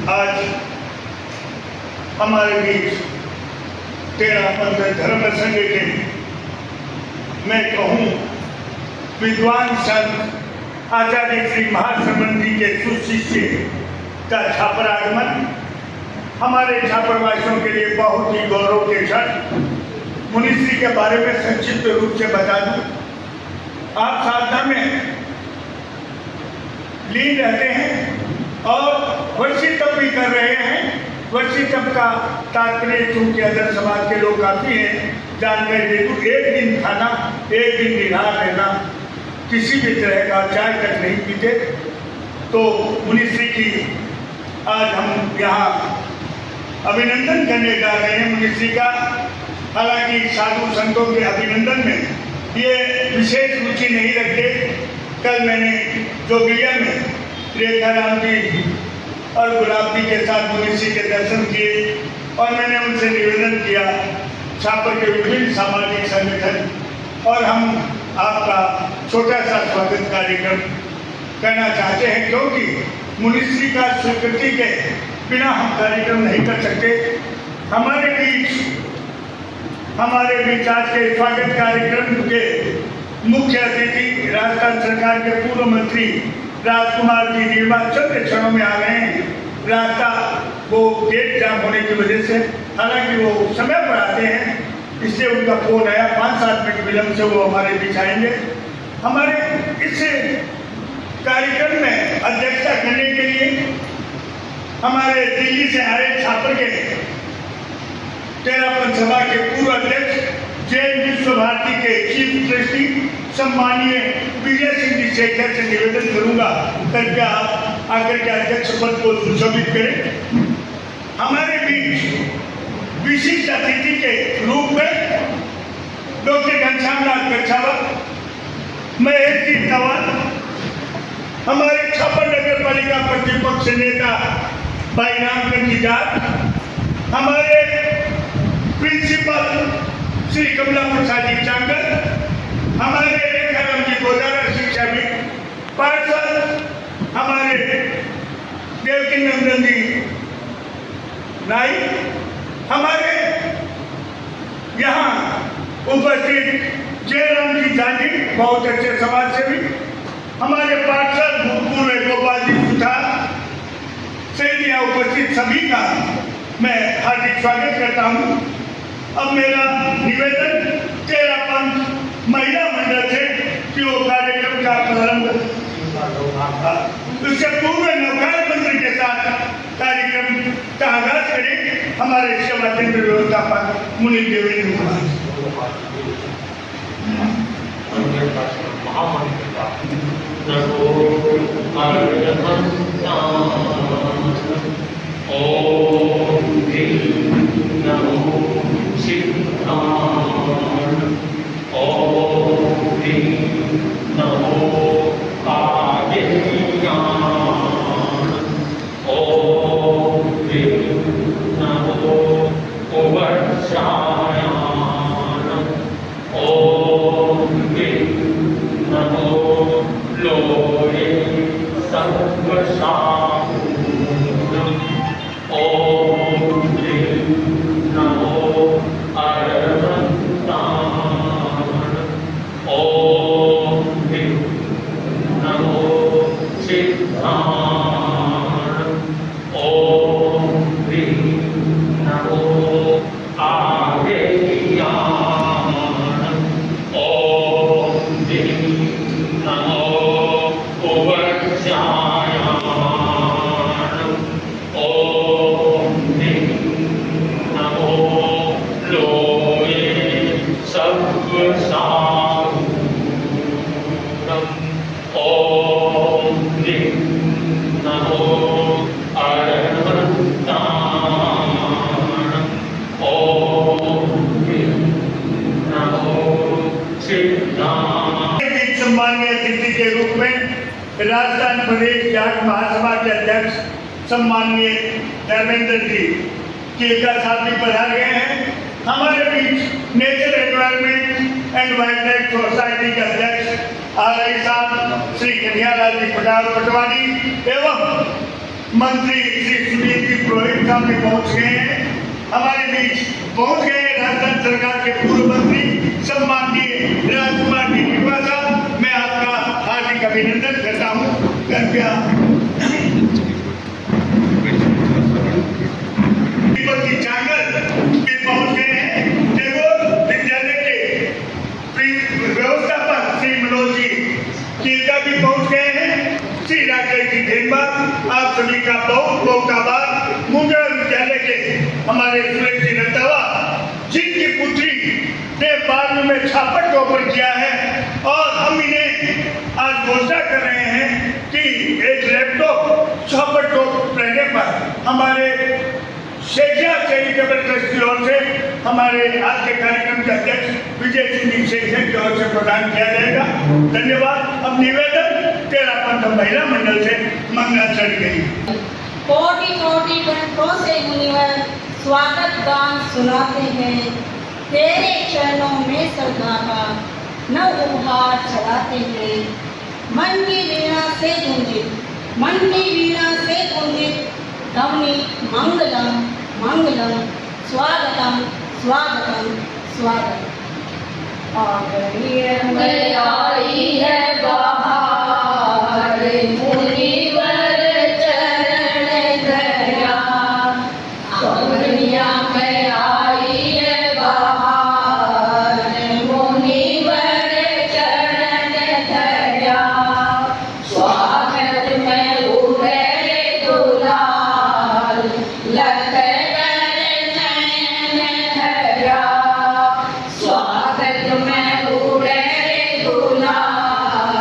आज हमारे बीच तेरा पंथ धर्म संघ के मैं कहूँ विद्वान संत आचार्य श्री महाश्रवण जी के सुशिष्य का छापर आगमन हमारे छापरवासियों के लिए बहुत ही गौरव के क्षण। मुनिश्री के बारे में संक्षिप्त रूप से बता दूं, आप साधना में लीन रहते हैं और वर्षी तप भी कर रहे हैं। वर्षी तप का तात्पर्य चूंकि अदर समाज के लोग काफी हैं, जानकारी दे दूं, एक दिन खाना, एक दिन निराहार रहना, किसी भी तरह का चाय तक नहीं पीते। तो मुनिश्री की आज हम यहाँ अभिनंदन करने जा रहे हैं मुनिश्री का। हालांकि साधु संतों के अभिनंदन में ये विशेष रुचि नहीं रखते। कल मैंने जोगिया में रेखा राम जी और गुलाब जी के साथ मुनिश्री के दर्शन किए और मैंने उनसे निवेदन किया छापर के विभिन्न सामाजिक संगठन और हम आपका छोटा सा स्वागत कार्यक्रम करना चाहते हैं, क्योंकि मुनिश्री का स्वीकृति के बिना हम कार्यक्रम नहीं कर सकते। हमारे बीच आज के स्वागत कार्यक्रम के मुख्य अतिथि राजस्थान सरकार के पूर्व मंत्री राजकुमार जी निर्मा चंद क्षणों में आ रहे हैं। रास्ता वो गेट जाम होने की वजह से, हालांकि वो समय पर आते हैं, इससे उनका फोन आया, 5-7 मिनट विलंब से वो हमारे बीच आएंगे। हमारे इस कार्यक्रम में अध्यक्षता करने के लिए हमारे दिल्ली से आए छापर के तेरा पंथ सभा के पूर्व अध्यक्ष जैन विश्व भारती के चीफ ट्रस्टी सम्मानीय विजय सिंह जी शेखर से निवेदन करूंगा, कृपया आप आकर के अध्यक्ष पद को सुशोभित करें। हमारे बीच विशिष्ट अतिथि के रूप में डॉक्टर घनश्यामलाल कच्छावत, महेश जी तंवर, हमारे छापर नगर पालिका प्रतिपक्ष नेता भाई रामगंज जाट, हमारे प्रिंसिपल श्री कमला प्रसाद जी चांगल, हमारे रेखाराम जी गोदारा शिक्षाविद, पार्षद हमारे देवकी नंदन जी नाइक, हमारे यहाँ उपस्थित जयराम जी गांधी बहुत अच्छे समाज सेवी, हमारे पार्षद भूतपूर्व गोपाल जी सुथार से यहाँ उपस्थित सभी का मैं हार्दिक स्वागत करता हूँ। अब मेरा निवेदन तेरा पंथ महिला मंडल से कि वो कार्यक्रम का प्रारंभ उससे पूर्व नवकार मंत्री के साथ कार्यक्रम का आगाज करें। हमारे सेवा केंद्र व्यवस्थापक मुनि देवेंद्र कुमार। सम्मानीय अतिथि के रूप में राजस्थान प्रदेश जाट महासभा के अध्यक्ष सम्मानीय धर्मेंद्र जी केलका साहब भी पधार गए हैं। हमारे बीच nature environment and wildlife society के अध्यक्ष आरआई साहब श्री कन्हैयालाल जी पटवारी एवं मंत्री श्री सुनील जी पुरोहित साहब भी पहुंच गए हैं, हमारे बीच पहुंच गए राजस्थान सरकार के पूर्व मंत्री सम्माननीय राजकुमार जी नीवा साहब। मैं आपका हार्दिक अभिनंदन करता हूँ। कृपया भी पहुंच गए हैं। टैगोर विद्यालय के व्यवस्थापक श्री मनोज जी कीर्ता भी पहुंच गए हैं। श्री राकेश जी धनबाद, आप सभी का बहुत बहुत आभार। मुंगेर विद्यालय के हमारे सुरेश जी रंधावा जिनकी पुत्री ने 12वीं में छापट टॉपर किया है और हम इन्हें आज घोषणा कर रहे हैं कि एक लैपटॉप छापट टॉप रहने पर हमारे शेखिया चैरिटेबल ट्रस्ट की ओर से हमारे आज के कार्यक्रम के अध्यक्ष विजय सिंह जी शेखिया की ओर से प्रदान किया जाएगा। धन्यवाद। अब निवेदन तेरापंथ महिला मंडल से मंगलाचरण गई। कोटि कोटि कंठों से मुनिवर स्वागत गान सुनाते हैं, तेरे चरणों में श्रद्धा का नव उपहार चढ़ाते हैं। मन की वीणा से गूंजित, मन की वीणा से गूंजित ध्वनि मंगलम मंगलम, स्वागतम स्वागतम स्वागतम। आदरणीय में आई है बहार, मुनिवर चरण धरा। आदरणीय में आई है बहार, मुनिवर चरण धरा। स्वागत में उड़े गुलाल, लखकर नयन हरा। स्वागत में उड़े गुलाल,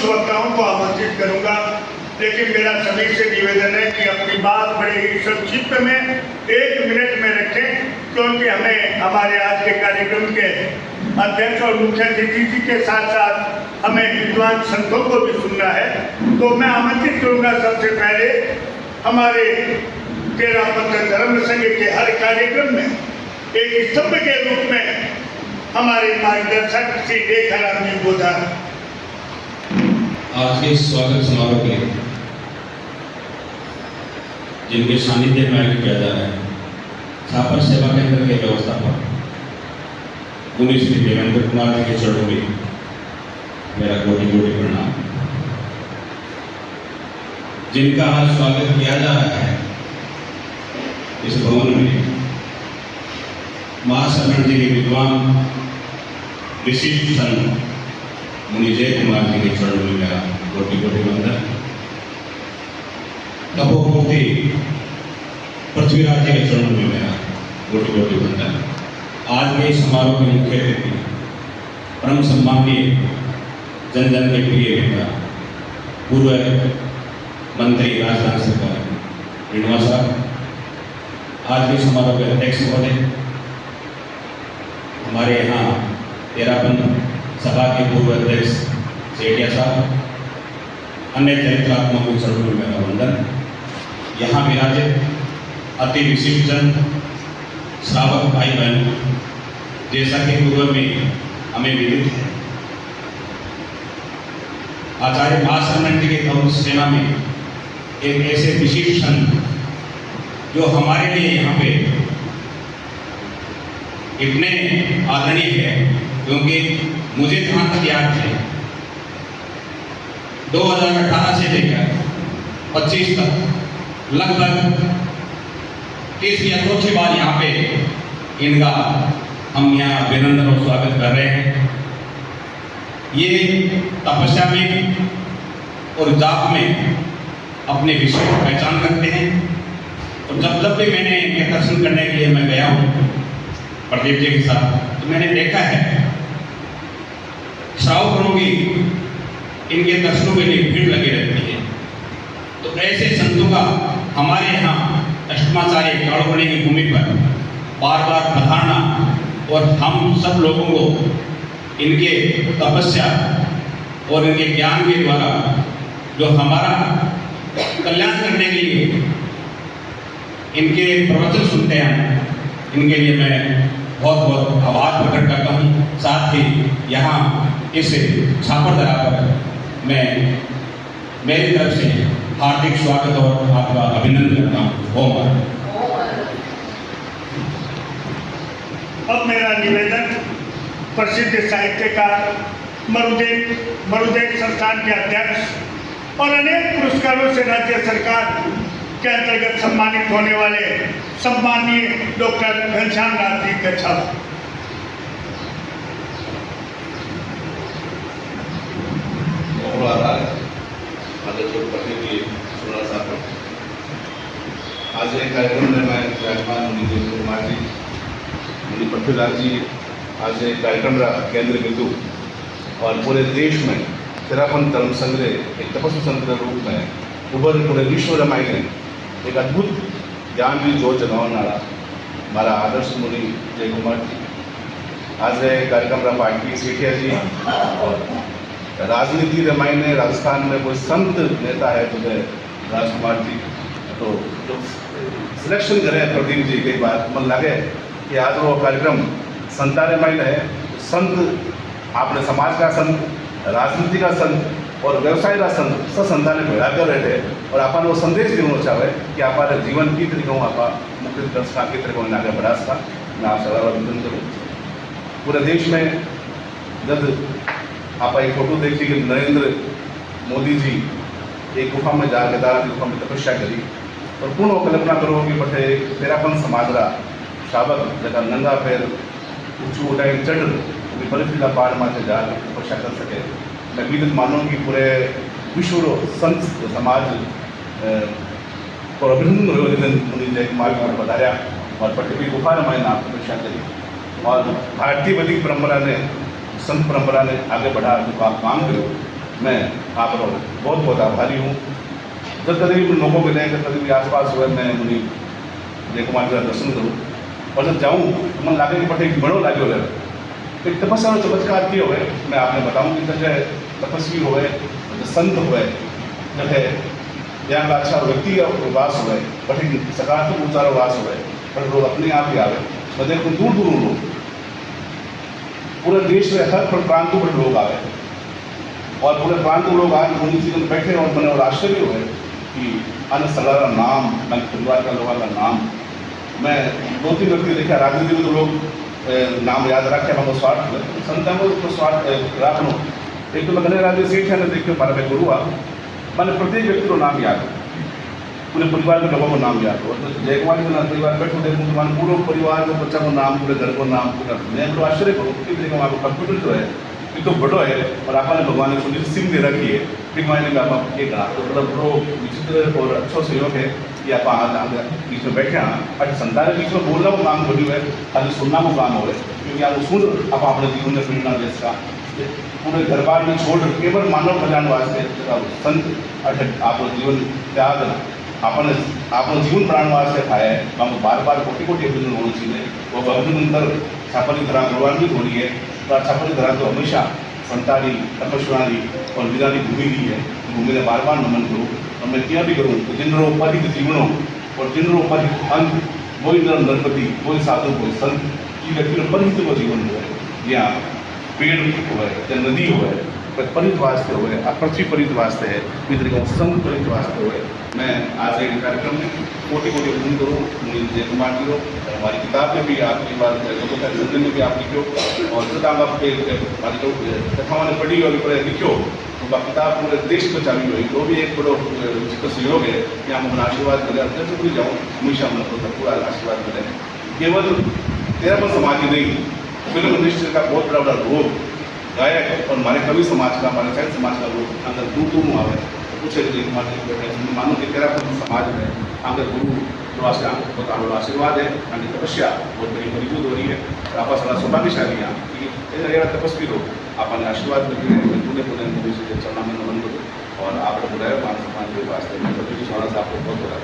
वक्ताओं को आमंत्रित करूंगा, लेकिन मेरा सभी से निवेदन है कि अपनी बात बड़े ही संक्षिप्त में 1 मिनट में रखें, क्योंकि हमें हमारे आज के कार्यक्रम के अध्यक्ष और मुख्य अतिथि जी के साथ साथ हमें विद्वान संतों को भी सुनना है। तो मैं आमंत्रित करूंगा सबसे पहले हमारे तेरापंथ धर्म संघ के हर कार्यक्रम में एक स्तंभ के रूप में हमारे मार्गदर्शक श्री रेखाराम जी बोधा। आज के स्वागत समारोह के जिनके सानिध्य में आयोजित किया जा रहा है, छापर सेवा केंद्र के व्यवस्थापक मुनि श्री देवेंद्र कुमार जी के चरणों में मेरा कोटि कोटि प्रणाम। जिनका आज स्वागत किया जा रहा है इस भवन में, महाशरण जी के विद्वान विशिष्ट संत मुनि जय कुमार जी के चरणों में मेरा कोटि कोटि वंदन। तपोमूर्ति पृथ्वीराज जी के चरणों में मेरा कोटि कोटि वंदन। आज के समारोह के मुख्य अतिथि परम सम्माननीय जन जन के प्रिय नेता पूर्व मंत्री राजस्थान सरकार रेणुका साहब, आज के समारोह के अध्यक्ष महोदय, हमारे यहाँ तेरापंथ सभा के पूर्व अध्यक्ष सेठिया साहब, अन्य चरित्रात्मकों के चरणों में मेरा वंदन। यहाँ विराजित अति विशिष्ट जन, श्रावक भाई बहन, जैसा कि पूर्व में हमें विदित है, आचार्य महाशरण जी के गौरव सेना में एक ऐसे विशिष्ट संत जो हमारे लिए यहाँ पे इतने आदरणीय है, क्योंकि मुझे जहाँ तक याद है 2018 से लेकर 25 तक लगभग 30 या चौथी बार यहाँ पे इनका हम यहाँ अभिनंदन और स्वागत कर रहे हैं। ये तपस्या में और जाप में अपने विषय को पहचान रखते हैं। और जब भी मैंने इनके दर्शन करने के लिए मैं गया हूँ प्रदीप जी के साथ, तो मैंने देखा है श्रावकों की इनके दर्शनों के लिए भीड़ लगी रहती है। तो ऐसे संतों का हमारे यहाँ अष्टमाचार्य काड़ोपणे की भूमि पर बार बार पधारना और हम सब लोगों को इनके तपस्या और इनके ज्ञान के द्वारा जो हमारा कल्याण करने के लिए इनके प्रवचन सुनते हैं, इनके लिए मैं बहुत बहुत आभार प्रकट करता हूँ। साथ ही यहाँ इस छापर दरा पर मैं मेरी तरफ से हार्दिक स्वागत और आपका अभिनंदन करता हूँ। अब मेरा निवेदन प्रसिद्ध साहित्यकार मरुदेव संस्थान के अध्यक्ष और अनेक पुरस्कारों से राज्य सरकार के अंतर्गत सम्मानित होने वाले सम्माननीय डॉक्टर घनश्याम नाथ जी कच्छा। आज एक कार्यक्रम में मैं विराजमान मुनि जय कुमार जी, मुनि पृथ्वीराज जी, आज एक कार्यक्रम रहा केंद्र बिंदु और पूरे देश में तेरापंथ धर्म संघ एक तपस्वी संघ के रूप में उभर पूरे विश्व रमाई एक अद्भुत ज्ञान भी जो जगावनारा हमारा आदर्श मुनि जय कुमार जी। आज कार्यक्रम रहा पार्टी सेठिया जी और राजनीति रमाई ने राजस्थान में कोई संत नेता है तो राजकुमार जी। तो सिलेक्शन करे प्रदीप जी कई बार मन लगे कि आज वो कार्यक्रम संतारे माइल है, संत आपने समाज का संत, राजनीति का संत और व्यवसाय का संत सब संतान भेड़ा कर रहे थे और अपन वो संदेश देना चाहे कि आप जीवन की तरीकों आप मुख्य दर्शक की तरीकों में आगे बढ़ा सका। मैं आप सदा अभिनंदन करूँ। पूरे देश में जब आप एक फोटो देखिए कि नरेंद्र मोदी जी एक गुफा में जा केदार की गुफा में तपस्या करी और पूर्ण कल्पना करो कि बटे तेरापंथ समाज का शावक जगह नंगा पैर ऊँचू उठाई चढ़ बर्फीला पहाड़ में से जा तपस्या कर सके। मैं विदित मानूँ कि पूरे विश्व संत समाज को अभिनंदन मुनि जय कुमार जी बताया और पटवी गुफा में नाम तपस्या करी और भारतीय वैदिक परंपरा ने संत परंपरा ने आगे बढ़ा जो काम करो मैं आपका बहुत बहुत आभारी हूँ। जब कभी भी लोगों के लिए कभी भी आसपास हुए मैं मुनि जय कुमार का दर्शन करूँ और जब जाऊँ तो मन लागे कि पटे घणो लाग्यो रहे। एक तपस्या और चमत्कार किए हुए मैं आपने बताऊँ कि जगह तपस्वी हुए, संत हुए, जगह यहाँ का अच्छा व्यक्ति का वास हुए, बट सकारात्मक ऊर्जा वास हुए, पर लोग अपने आप ही आवे। मैं देखूँ दूर दूर लोग पूरे देश में हर प्रांतों पर लोग आए और पूरे प्रांतों लोग आज मुनि जी में बैठे और मैंने और आश्चर्य हुए कि अन्य सलारा नाम, मैं परिवार का लोगों का नाम, मैं 2-3 व्यक्ति देखा राजनीति में तो लोग नाम याद रखे मैं स्वार्थ संतान को स्वार्थ रखो। एक तो मैं गणेश राज्य सेठ है देखिए हमारा मैं गुरु आ मैंने प्रत्येक व्यक्ति को नाम याद हो, पूरे परिवार के लोगों को नाम याद हो। जय कुमार के परिवार बैठो देखो तुम्हारे पूरे परिवार को बच्चा को नाम, पूरे घर को नाम, पूरा मैं तो आश्चर्य करूँ कि देखो आपको कंप्यूटर जो है ये तो बड़ो है और आपने भगवान ने छोटी सिम दे रखी है, फिर मैंने आप एक तो मतलब विचित्र और अच्छा सहयोग है कि आप आज बीच में बैठे हाँ आज संतान बीच में बोलना को काम बोली है, खाली सुनना को काम हो क्योंकि आप सुन आप अपने जीवन में प्रेरणा दे इसका पूरे घर बार में छोड़ केवल मानव कल्याण वास्ते संत आप जीवन त्याग आपने जीवन प्राण वास्ते खाया है हम बार बार कोटि अभिनंदन होना चाहिए। वो अभिनंदन छापरी तरह गौरवान्वित हो रही है और छापरी तरह तो हमेशा संतानी तपस्वानी और विदानी भूमि दी है, भूमि ने बार बार नमन करूँ और मैं क्या भी करूँ तो जिन रोपरित जीवनों और जिन रोपरित अंत वही नरपति वही साधु वही संत की व्यक्ति परिहित को जीवन हुआ है। यहाँ पेड़ हुआ है या नदी हुआ है परित वास्ते हुए पृथ्वी परित वास्ते है मित्र संत परित वास्ते हुए। मैं आज एक कार्यक्रम में कोटि कोटि अभिनंदन करूँ जय कुमार जी को। हमारी किताब में भी आपकी बात लोगों का संदर्भ में भी आप लिखो और जब आप हमारी कथाओं ने पढ़ी और लिखो तो किताब पूरे देश में चालू हुई वो भी एक बड़ो सहयोग है कि हम अपना आशीर्वाद मिले अंदर से पूरी जाऊँ हमेशा मतलब पूरा आशीर्वाद मिले। केवल तेरा पर समाज ही नहीं फिल्म इंडस्ट्री का बहुत बड़ा रोग गायक और हमारे कवि समाज का हमारे साहित्य समाज का लोग अंदर दूर दूर आवे कुछ मानो कि तेरा पर समाज में अगर गुरु बहुत आशीर्वाद है आगे तपस्या बहुत बड़ी मजबूत हो रही है आपस वाला सौभाग्यशाली यहाँ तपस्वी लोग आपने आशीर्वाद पूरे पूरे चलना में नमन करूँ और आप बुलाए मान सम्मान के वास्ते मैं कभी साहब को बहुत बड़ा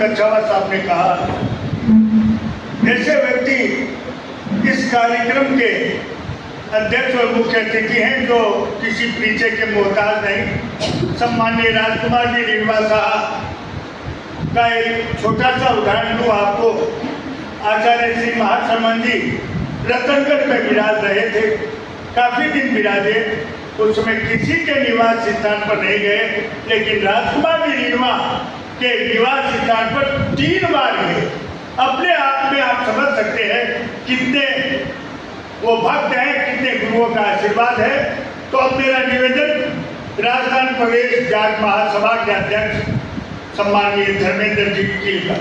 कच्छावा साहब ने कहा ऐसे व्यक्ति इस कार्यक्रम के अध्यक्ष और मुख्य अतिथि हैं जो किसी परिचय के मोहताज नहीं। सम्माननीय राजकुमार जी रीवा साहब का एक छोटा सा उदाहरण दूँ आपको। आचार्य श्री महासमन जी रतनगढ़ में विराज रहे थे, काफ़ी दिन विराजे, उस समय किसी के निवास स्थान पर नहीं गए, लेकिन राजकुमार जी रीवा के निवास स्थान पर 3 बार गए। अपने आप में आप समझ सकते हैं कितने वो भक्त हैं, कितने गुरुओं का आशीर्वाद है। तो अब मेरा निवेदन राजस्थान प्रदेश जाट महासभा के अध्यक्ष सम्माननीय धर्मेंद्र जी की का।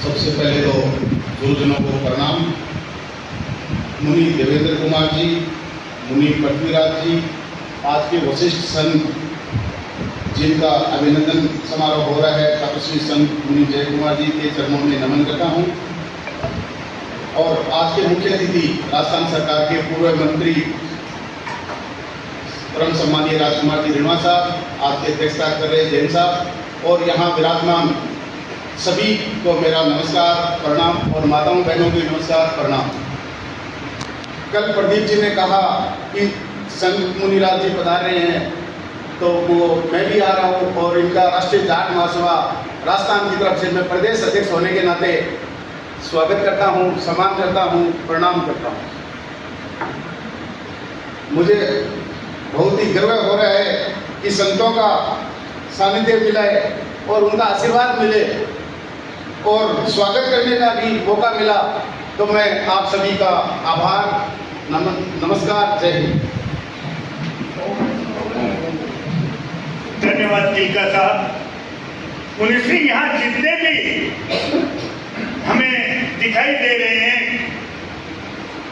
सबसे पहले तो गुरुजनों को प्रणाम। मुनि देवेंद्र कुमार जी, मुनि पृथ्वीराज जी, आज के वशिष्ठ संत जिनका अभिनंदन समारोह हो रहा है, तपस्वी संत मुनि जय कुमार जी के चरणों में नमन करता हूं। और आज के मुख्य अतिथि राजस्थान सरकार के पूर्व मंत्री परम सम्मानीय राजकुमार जी रीवा साहब, आज की अध्यक्षता कर रहे जैन साहब और यहाँ विराजमान सभी को मेरा नमस्कार प्रणाम और माताओं बहनों की नमस्कार प्रणाम। कल प्रदीप जी ने कहा कि संत मुनिराज जी पधार रहे हैं तो वो मैं भी आ रहा हूँ और इनका राष्ट्रीय जाट महासभा राजस्थान की तरफ से मैं प्रदेश अध्यक्ष होने के नाते स्वागत करता हूँ, सम्मान करता हूँ, प्रणाम करता हूँ। मुझे बहुत ही गर्व हो रहा है कि संतों का सानिध्य मिला है और उनका आशीर्वाद मिले और स्वागत करने का भी मौका मिला, तो मैं आप सभी का आभार, नमस्कार, जय हिंद। धन्यवाद तिलका साहब। 19वीं यहाँ जितने भी हमें दिखाई दे रहे हैं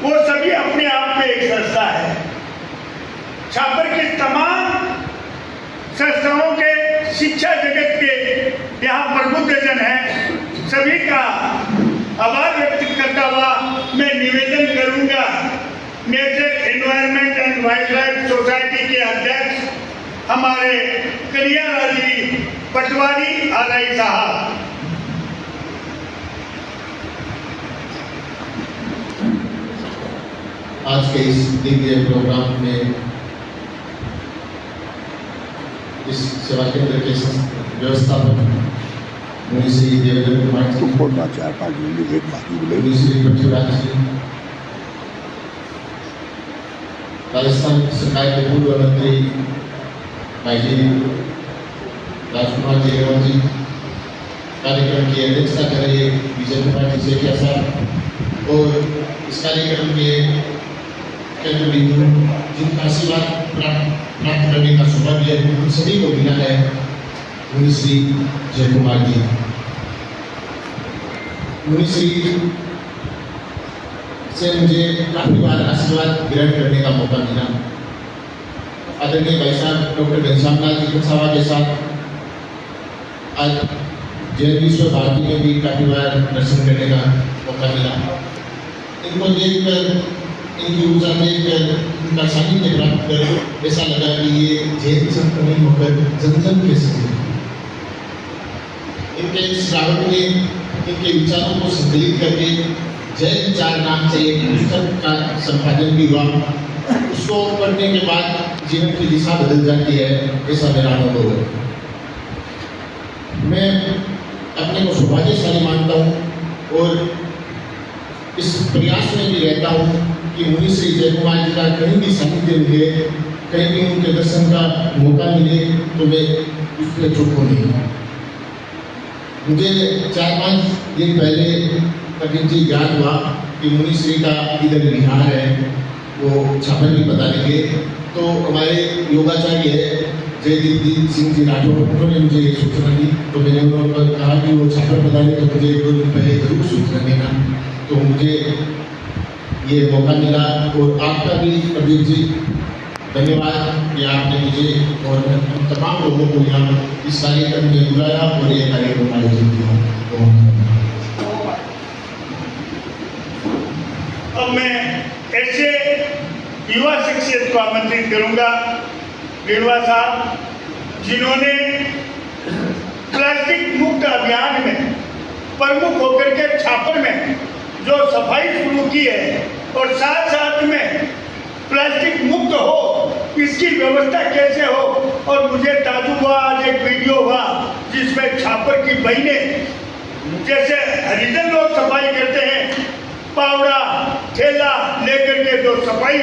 वो सभी अपने आप में एक संस्था है। छापर की तमाम संस्थाओं के शिक्षा जगत के यहाँ प्रबुद्धजन हैं, सभी का आभार व्यक्त करता हुआ मैं हमारे कलियारा जी पटवारी आरआई साहब। आज के इस दिव्य प्रोग्राम में इस सेवा केंद्र के व्यवस्थापक मुनि श्री देवेंद्र कुमार जी, मुनि श्री पृथ्वीराज जी, राजस्थान सरकार के पूर्व मंत्री भाई जी राजकुमार जी रेवत जी, कार्यक्रम की अध्यक्षता कर रहे विजय कुमार जी सेठिया साहब, और इस कार्यक्रम के केंद्र बिंदु जिनका आशीर्वाद प्राप्त करने का सौभाग्य उन सभी को मिला है, मुनि श्री जय कुमार जी। मुनि श्री से मुझे काफी बार आशीर्वाद ग्रहण करने का मौका मिला। आदरणीय भाई साहब डॉक्टर घनश्याम लाल जी कंसावा के साथ आज जैन विश्व भारती में भी काफी बार दर्शन करने का मौका मिला। इनको देखकर, इनकी ऊर्जा देखकर, इनका सानिध्य प्राप्त कर ऐसा लगा कि ये जैन संत नहीं होकर जन के संत हैं। इनके श्रावण में इनके विचारों को संकलित करके जय विचार नाम से एक पुस्तक का संपादन भी हुआ। उसको पढ़ने के बाद जीवन की दिशा बदल जाती है, ऐसा मेरा अनुभव है। मैं अपने को सौभाग्यशाली मानता हूँ और इस प्रयास में भी रहता हूँ कि मुनि श्री जय कुमार जी का कहीं भी सानिध्य मिले, कहीं भी उनके दर्शन का मौका मिले तो मैं उसमें चूकूं नहीं। मुझे 4-5 दिन पहले कभी जी याद हुआ कि मुनि श्री का इधर विहार है, वो छापर भी बता देंगे। तो हमारे योगाचार्य है जयदीप सिंह जी राठौर, उन्होंने मुझे ये सूचना दी, तो मैंने उनको कहा कि वो छापर बता दें तो मुझे 2 दिन पहले जरूर सूचना देना। तो मुझे ये मौका मिला और आपका भी कबीर जी धन्यवाद कि आपने मुझे और तमाम लोगों को यहाँ इस कार्यक्रम में बुलाया और ये कार्यक्रम आयोजित किया। अब मैं ऐसे युवा शख्सियत को आमंत्रित करूंगा, रेणुआ साहब, जिन्होंने प्लास्टिक मुक्त अभियान में प्रमुख होकर के छापर में जो सफाई शुरू की है और साथ साथ में प्लास्टिक मुक्त हो इसकी व्यवस्था कैसे हो। और मुझे ताजुब हुआ, आज एक वीडियो हुआ जिसमें छापर की बहनें, जैसे हरिजन लोग सफाई करते हैं, पावड़ा ठेला लेकर के जो सफाई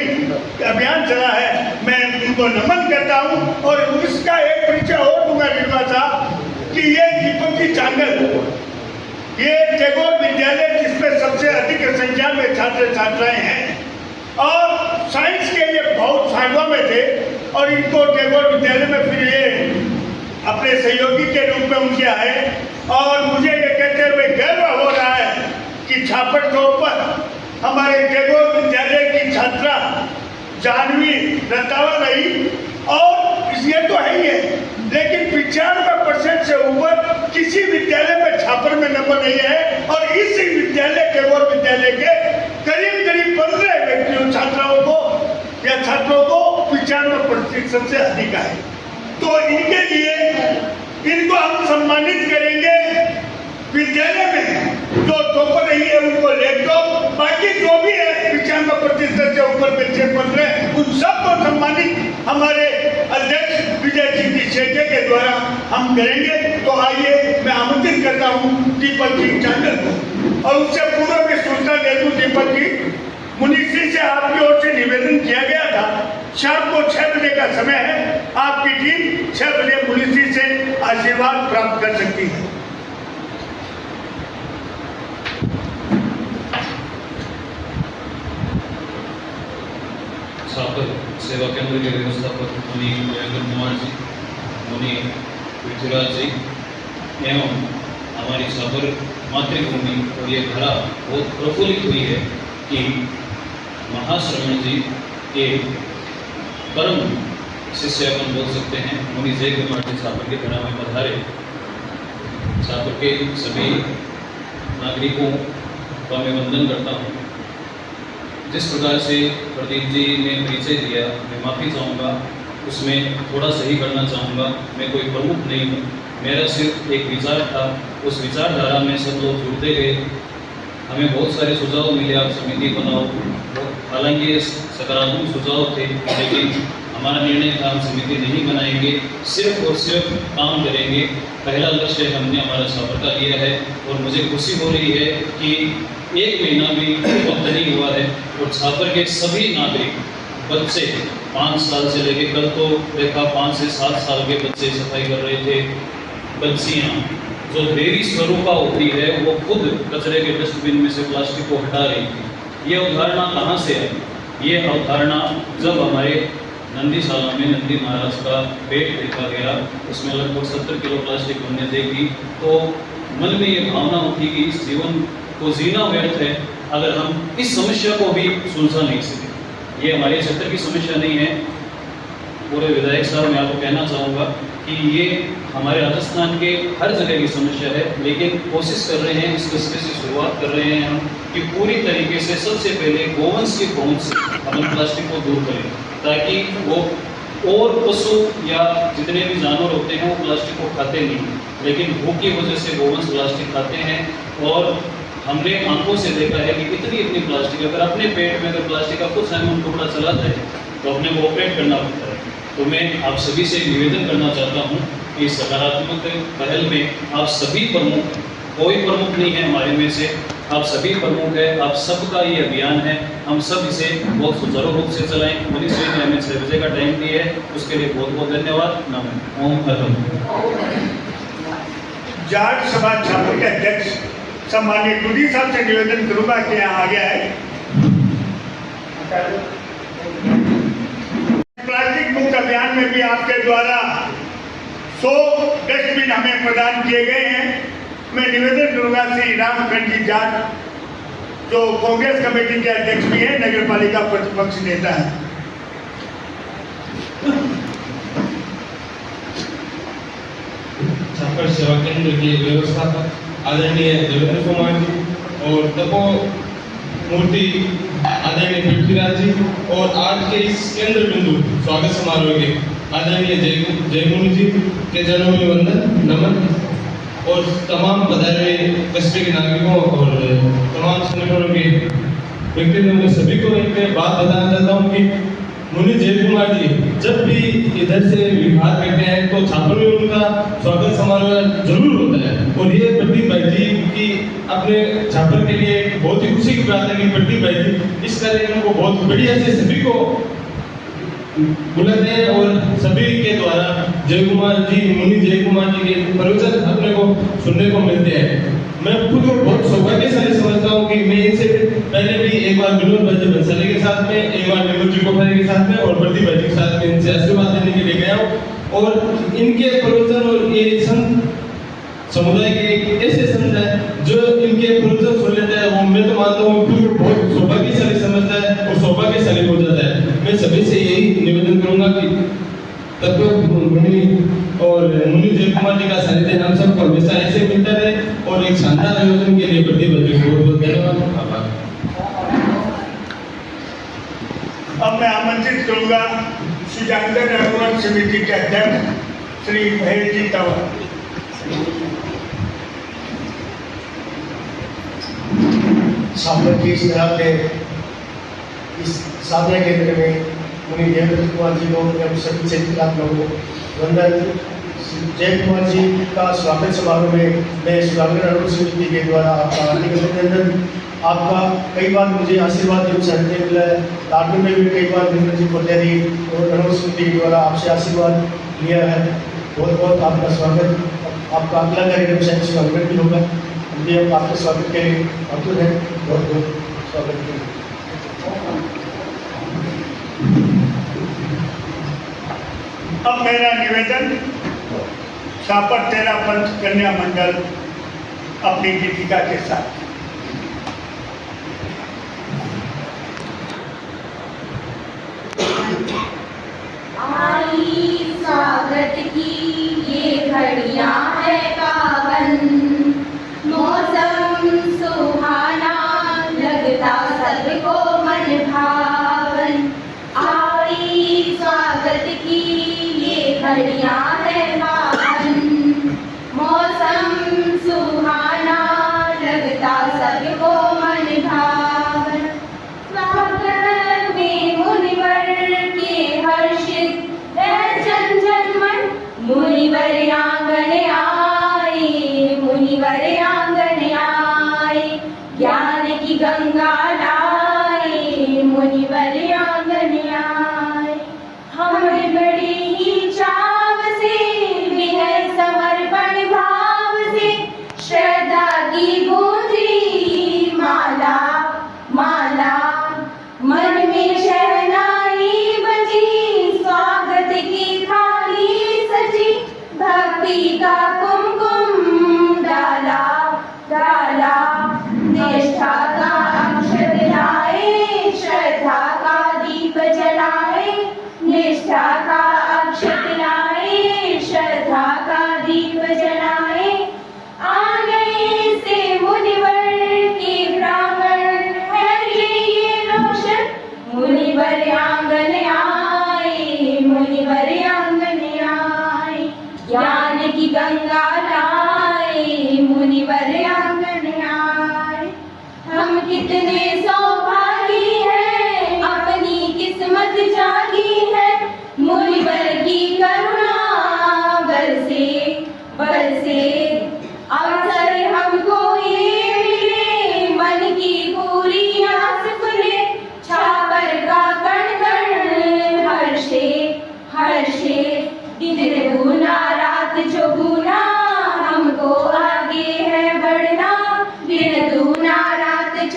अभियान चला है, मैं उनको नमन करता हूं। और उसका एक परिचय और दूंगा रेणुआ साहब कि ये दीपक की चांगल, ये टैगोर विद्यालय जिसमें सबसे अधिक संख्या में छात्र छात्राएं हैं और साइंस के ये बहुत साइडों में थे और इनको टैगोर विद्यालय में फिर ये अपने सहयोगी के रूप में उनके आए। और मुझे ये कहते हुए गर्व हो रहा है कि छापर चौक पर हमारे टैगोर विद्यालय की छात्रा जानवी रतावा रही। और ये तो है ही है, लेकिन 95% से ऊपर किसी विद्यालय में छापर में नंबर नहीं है। और इस विद्यालय टैगोर विद्यालय के करीब 15 व्यक्तियों छात्राओं को या छात्रों को 95% से अधिक है। तो इनके लिए इनको हम सम्मानित करेंगे। विद्यालय में जो टॉपर रही है उनको लैपटॉप, बाकी जो भी है 95% से ऊपर बच्चे पढ़ रहे हैं उन सबको सम्मानित हमारे अध्यक्ष विजय सिंह शेट्टी के द्वारा हम करेंगे। तो आइए मैं आमंत्रित करता हूँ दीपक जी चांगल को। और उससे पूर्व में सूचना दे दूँ दीपक जी, मुनि श्री से आपकी ओर से निवेदन किया गया था, शाम को 6 बजे का समय है, आपकी टीम 6 बजे मुनि श्री से आशीर्वाद प्राप्त कर सकती है। सेवा केंद्र के व्यवस्थापक मुनि देवेंद्र कुमार जी, मुनि पृथ्वीराज जी एवं हमारी छापर मातृभूमि और ये धारा बहुत प्रफुल्लित हुई है कि महाश्रवण जी के परम शिष्य अपन बोल सकते हैं मुनि जय कुमार जी छापर के घरा में पधारे। छापर के सभी नागरिकों का मैं वंदन करता हूँ। जिस प्रकार से प्रदीप जी ने परिचय दिया, मैं माफ़ी चाहूँगा उसमें थोड़ा सही करना चाहूँगा। मैं कोई प्रमुख नहीं हूँ, मेरा सिर्फ एक विचार था, उस विचारधारा में सब लोग जुड़ते गए। हमें बहुत सारे सुझाव मिले, आप समिति बनाओ, हालांकि ये सकारात्मक सुझाव थे, लेकिन हमारा निर्णय था हम समिति नहीं बनाएंगे, सिर्फ और सिर्फ काम करेंगे। पहला लक्ष्य हमने हमारा छापर का लिया है और मुझे खुशी हो रही है कि 1 महीना भी वक्त नहीं हुआ है और छापर के सभी नागरिक बच्चे 5 साल से लेकर, कल तो देखा 5 से 7 साल के बच्चे सफाई कर रहे थे। बच्चियाँ जो देवी स्वरूपा होती है वो खुद कचरे के डस्टबिन में से प्लास्टिक को हटा रही थी। ये अवधारणा कहाँ से आई? ये अवधारणा जब हमारे नंदीशाला में नंदी महाराज का पेट देखा गया, उसमें लगभग 70 किलो प्लास्टिक हमने देखी, तो मन में ये भावना उठी कि इस जीवन को जीना व्यर्थ है अगर हम इस समस्या को भी सुलझा नहीं सके। ये हमारे क्षेत्र की समस्या नहीं है। पूरे विधायक साहब, मैं आपको कहना चाहूँगा कि ये हमारे राजस्थान के हर जगह की समस्या है, लेकिन कोशिश कर रहे हैं, इस कस्बे से शुरुआत कर रहे हैं हम कि पूरी तरीके से सबसे पहले गोवंश की पहुँच से अपन प्लास्टिक को दूर करें, ताकि वो और पशु या जितने भी जानवर होते हैं वो प्लास्टिक को खाते नहीं, लेकिन भूख की वजह से गोवंश प्लास्टिक खाते हैं। और हमने आंखों से देखा है कि इतनी प्लास्टिक, अगर अपने पेट में अगर प्लास्टिक का कुछ एमएम टुकड़ा चला जाए तो अपने को ऑपरेट करना पड़ता है। तो मैं आप सभी से निवेदन करना चाहता हूँ कि सकारात्मक पहल में आप सभी प्रमुख, कोई प्रमुख नहीं है हमारे में से, आप सभी प्रमुख हैं, आप सबका ये अभियान है, हम सब इसे बहुत सुचारू रूप से चलाएं। मनीष जी ने हमें 6 बजे का टाइम दिया है, उसके लिए बहुत बहुत धन्यवाद। नमो ओम खत्म। जाट सभा छात्र के अध्यक्ष सम्मानित गुदी साहब से निवेदन करूंगा कि यहाँ आ गया है। प्लास्टिक मुक्त अभियान में भी आपके द्वारा 100 डस्टबिन हमें प्रदान किए गए हैं। मैं निवेदन करूंगा श्री रामखंड जी जाट, जो कांग्रेस कमेटी के अध्यक्ष भी है, नगर पालिका प्रतिपक्ष नेता है। छापर सेवा केंद्र के व्यवस्थापक आदरणीय देवेंद्र कुमार जी और तपो मूर्ति आदरणीय पृथ्वीराज जी और आज के इस केंद्र बिंदु स्वागत समारोह के आदरणीय जयमुनि जी के चरणों में वंदन नमन और तमाम पधारे हुए कस्बे के नागरिकों और तमाम संगठनों के व्यक्तित्व में सभी को एक बात बताना चाहता हूँ कि मुनि जय कुमार जी जब भी इधर से विभाग करते हैं तो छात्र में उनका स्वागत समारोह जरूर होता है। और ये प्रदीप भाई जी की अपने छात्र के लिए बहुत ही खुशी की बात है कि प्रदीप भाई जी इस कार्यक्रम को बहुत बढ़िया से सभी को बुलाते हैं और सभी के द्वारा जय कुमार जी, मुनि जय कुमार जी के प्रवचन अपने को सुनने को मिलते हैं। मैं खुद को बहुत सौभाग्यशाली समझता हूँ कि मैं इनसे पहले भी एक बार विनोद भाई बंसाली के साथ में, एक बार विनोद जी कोठारी के साथ में और प्रदीप भाई के साथ में इनसे आशीर्वाद लेने के लिए गया हूँ। और इनके प्रवचन और ये संत समुदाय के एक ऐसे संत है जो इनके प्रवचन सुन लेता है, वो मैं तो मानता हूँ खुद को बहुत सौभाग्यशाली समझता है और सौभाग्यशाली हो जाता है। मैं सभी से यही निवेदन करूंगा कि तत्व मुनि और मुनि जय कुमार जी का सानिध्य हम सबको हमेशा ऐसे मिलता रहे और एक शानदार आयोजन के लिए प्रतिबद्ध बहुत बहुत धन्यवाद। अब मैं आमंत्रित करूंगा सुजानगढ़ आंदोलन समिति के अध्यक्ष श्री महेश जी तंवर। छापर की इस तरह के इस साधना केंद्र में मुनि देवेंद्र कुमार जी को एवं सभी क्षेत्र लोगों को वंदन। जय कुमार जी का स्वागत समारोह में मैं सुजानगढ़ आंदोलन समिति के द्वारा आपका हार्दिक अभिनंदन। आपका कई बार मुझे आशीर्वाद जो सानिध्य मिला है, लाडू में भी कई बार विनोद जी कोठारी और आंदोलन समिति के द्वारा आपसे आशीर्वाद लिया है। बहुत बहुत आपका स्वागत। आपका अगला कार्यक्रम शायद सुजानगढ़ भी होगा, हम भी आपके स्वागत के लिए आतुर हैं। बहुत बहुत स्वागत के लिए। अब मेरा निवेदन छापर तेरा पंथ कन्या मंडल अपनी गीतिका के साथ। आई स्वागत की ये घड़ियां है पावन, मौसम सुहाना लगता सबको मन भावन। आई स्वागत की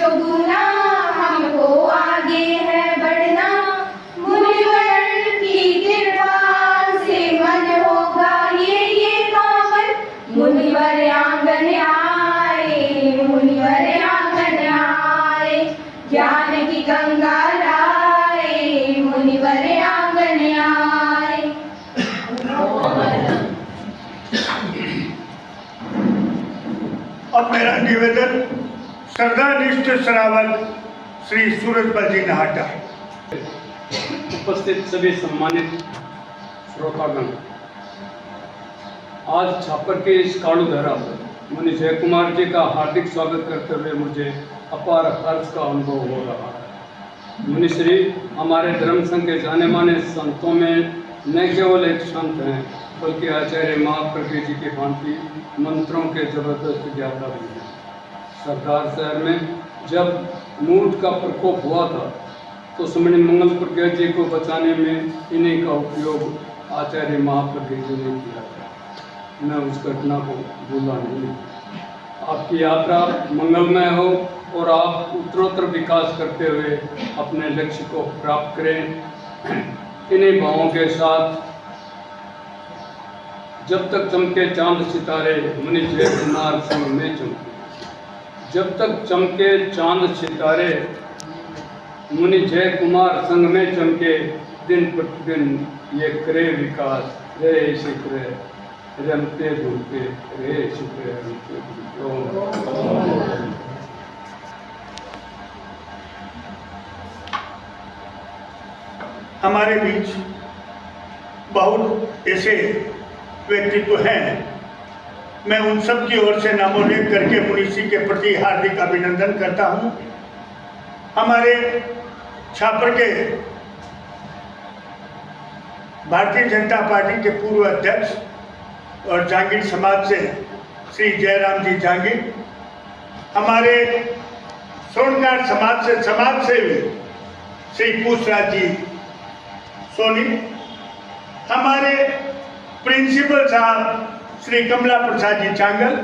चौगुना हमको आगे है बढ़ना, मुनिवर की कृपा से मन होगा ये पावन। मुनिवर आंगन आए, मुनिवर आंगन आए, ज्ञान की गंगा लाए, मुनिवर आंगन आए। अब मेरा निवेदन श्रद्धानिष्ठ श्रावक श्री सूरजपाल जी नहाटा। उपस्थित सभी सम्मानित श्रोतागण, आज छापर के इस कालू धरा पर मुनि जय कुमार जी का हार्दिक स्वागत करते हुए मुझे अपार हर्ष का अनुभव हो रहा है। मुनिश्री हमारे धर्म संघ के जाने माने संतों में न केवल एक संत हैं, बल्कि आचार्य महाप्रज्ञ जी की भांति मंत्रों के जबरदस्त ज्ञाता भी हैं। सरदार शहर में जब मूठ का प्रकोप हुआ था तो सुमणि मंगल प्रज्ञा जी को बचाने में इन्हीं का उपयोग आचार्य महाप्रज्ञ जी ने किया था। मैं उस घटना को भूला नहीं। आपकी यात्रा मंगलमय हो और आप उत्तरोत्तर विकास करते हुए अपने लक्ष्य को प्राप्त करें। इन्हीं भावों के साथ जब तक चमके चांद सितारे मुनि जय कुमार संग में चमके, जब तक चमके चांद सितारे मुनि जय कुमार संग में चमके, दिन प्रतिदिन ये करे विकास, रे शिखरे रमते धूपे, रे शिखरे रमते धूपे। हमारे बीच बहुत ऐसे व्यक्तित्व हैं, मैं उन सब की ओर से नामोल्लेख करके मुनिश्री के प्रति हार्दिक अभिनंदन करता हूं। हमारे छापर के भारतीय जनता पार्टी के पूर्व अध्यक्ष और जांगीर समाज से श्री जयराम जी जांगीर, हमारे सोनकार समाज से समाज सेवी श्री पूछराज जी सोनी, हमारे प्रिंसिपल साहब श्री कमला प्रसाद जी चांगल,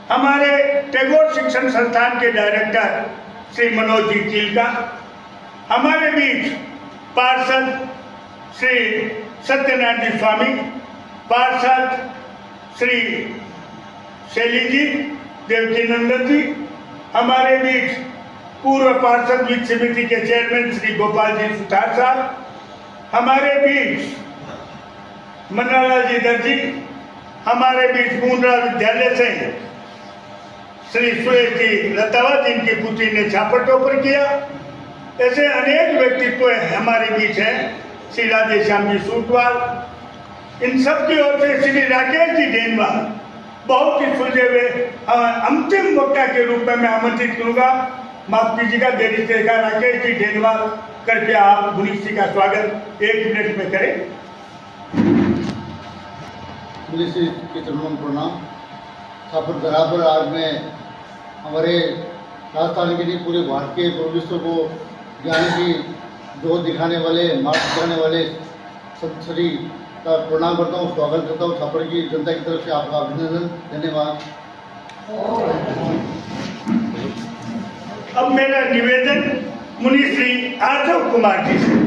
हमारे टैगोर शिक्षण संस्थान के डायरेक्टर श्री मनोज जी कीलका, हमारे बीच पार्षद श्री सत्यनारायण जी स्वामी, पार्षद श्री शैली जी देवकी नंदन जी, हमारे बीच पूर्व पार्षद वित्त समिति के चेयरमैन श्री गोपाल जी सुतार साहब, हमारे बीच मन्नालाल जी दर्जी, हमारे बीच मुंद्रा विद्यालय से श्री सुरेश जी लतावा जिनकी पुत्री ने छापर टोपर किया। ऐसे अनेक व्यक्तित्व हमारे बीच हैं, श्री राधे श्याम जी सूटवाल, इन सब की ओर से श्री राकेश जी डेनवाल, बहुत ही सुलझे हुए अंतिम वक्ता के रूप में मैं आमंत्रित करूंगा। माफ कीजिएगा देरी से का राकेश जी डेनवाल, कृपया आप मुनिश्री का स्वागत 1 मिनट में करें। मुनिश्री के चरणों में प्रणाम। छापर बराबर आज मैं हमारे राजस्थान के लिए पूरे भारत के विश्व को ज्ञान की जोत दिखाने वाले, मार्ग दिखाने वाले संत श्री का प्रणाम करता हूँ, स्वागत करता हूँ। छापर की जनता की तरफ से आपका अभिनंदन, धन्यवाद। अब मेरा निवेदन मुनिश्री आर्जव कुमार जी से।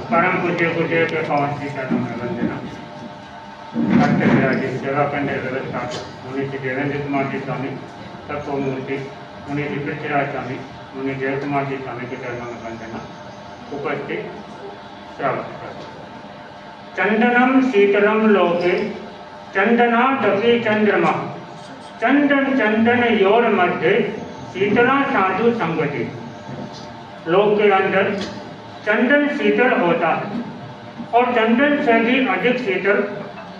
परम पूज्य पूज्य के पवन की चरणों में वंदना। सत्य विराजित सेवा करने व्यवस्था मुनिश्री देवेंद्र कुमार जी स्वामी, तत्वमूर्ति मुनिश्री पृथ्वीराज स्वामी, मुनि जय कुमार जी स्वामी के चरणों में वंदना। उपस्थित श्रावक, चंदनम शीतलम लोके चंदनादपि चंद्रमा, चंदन चंदन योर मध्य शीतला साधु संगति। लोक के अंदर चंदन शीतल होता है और चंदन से भी अधिक शीतल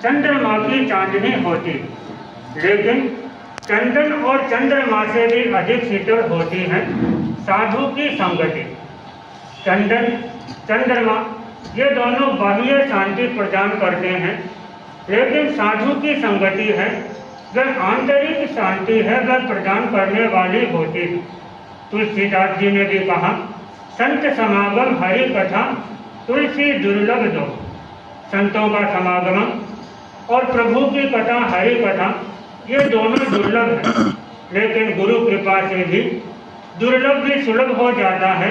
चंद्रमा की चांदनी होती, लेकिन चंदन और चंद्रमा से भी अधिक शीतल होती है साधु की संगति। चंदन चंद्रमा ये दोनों बाह्य शांति प्रदान करते हैं, लेकिन साधु की संगति है वह आंतरिक शांति है, वह प्रदान करने वाली होती है। तुलसीदास जी ने भी कहा, संत समागम हरि कथा तुलसी दुर्लभ दो। संतों का समागम और प्रभु की कथा हरि कथा ये दोनों दुर्लभ है, लेकिन गुरु कृपा से भी दुर्लभ भी सुलभ हो जाता है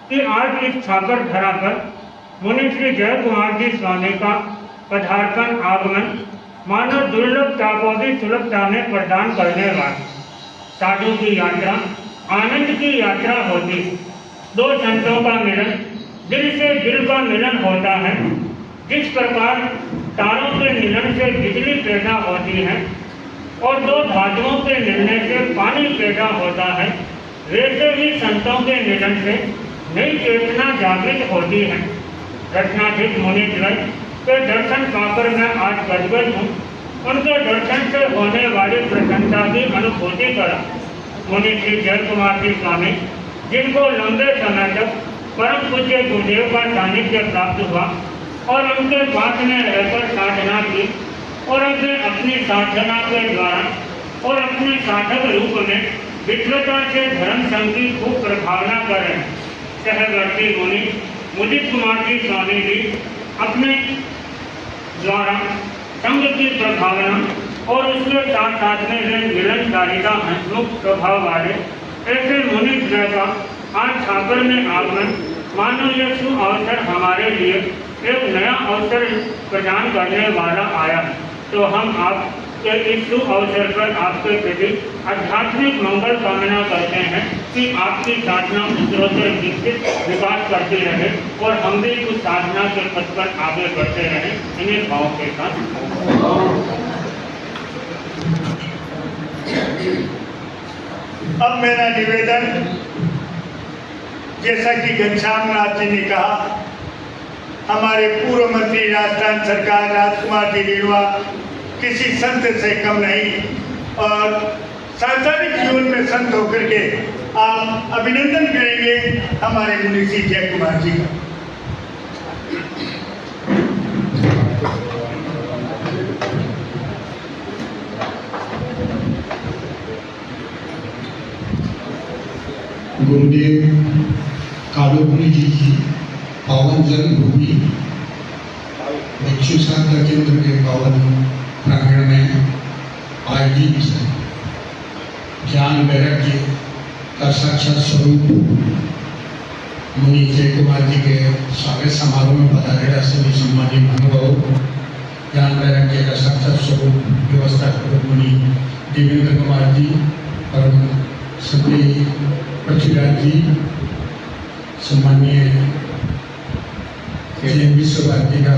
कि आज इस छापर धरा पर मुनि श्री जय कुमार जी स्वामी का पदार्पण आगमन मानो दुर्लभता को भी सुलभता में प्रदान करने वाली साधु की यात्रा आनंद की यात्रा होती। दो संतों का मिलन दिल से दिल का मिलन होता है। जिस प्रकार तारों के मिलन से बिजली पैदा होती है और दो धातुओं के मिलने से पानी पैदा होता है, वैसे ही संतों के मिलन से नई चेतना जागृत होती है। रत्नाधिक मुनिद्वय के दर्शन पाकर मैं आज गदगद हूँ। उनके दर्शन से होने वाली प्रसन्नता की अनुभूति करा। मुनि श्री जय कुमार जी स्वामी, जिनको लंबे समय तक परम पूज्य गुरुदेव का सानिध्य प्राप्त हुआ और उनके पास में रहकर साधना की और अपनी साधना के द्वारा और अपने साधक रूप में विद्वता से धर्म संघ की खूब प्रभावना करें। सहवर्ती मुनि मुदित कुमार जी स्वामी भी अपने द्वारा संघ की प्रभावना और उसके साथ साथ में वे मिलनकारिता हंसमुख स्वभाव वाले ऐसे मुनि का आज छापर में आगमन मानो यह शुभ अवसर हमारे लिए एक नया अवसर प्रदान करने वाला आया। तो हम आपके इस शुभ अवसर पर आपके प्रति आध्यात्मिक मंगल कामना करते हैं कि आपकी साधना उत्तरोत्तर विकसित विकास करती रहे और हम भी उस साधना के पथ पर आगे बढ़ते रहे। इन्हीं भाव के साथ अब मेरा निवेदन, जैसा कि घनश्याम नाथ जी ने कहा, हमारे पूर्व मंत्री राजस्थान सरकार राजकुमार जी रीणवा किसी संत से कम नहीं और सांसारिक जीवन में संत होकर के आप अभिनंदन करेंगे हमारे मुनि श्री जय कुमार जी का। गुरुदेव कालुपुरी जी की पावन जन्मभूमि भिक्षु साधना केंद्र के पावन प्रांगण में आयोजित ज्ञान वैराग्य का साक्षात स्वरूप मुनि जय कुमार जी के स्वागत समारोह में पधारेगा सभी सम्मानित महानुभाव। ज्ञान वैराग्य का साक्षात स्वरूप व्यवस्था मुनि देवेंद्र कुमार जी और सभी पृथ्वीराज जी, सम्मानीय विश्व भारती का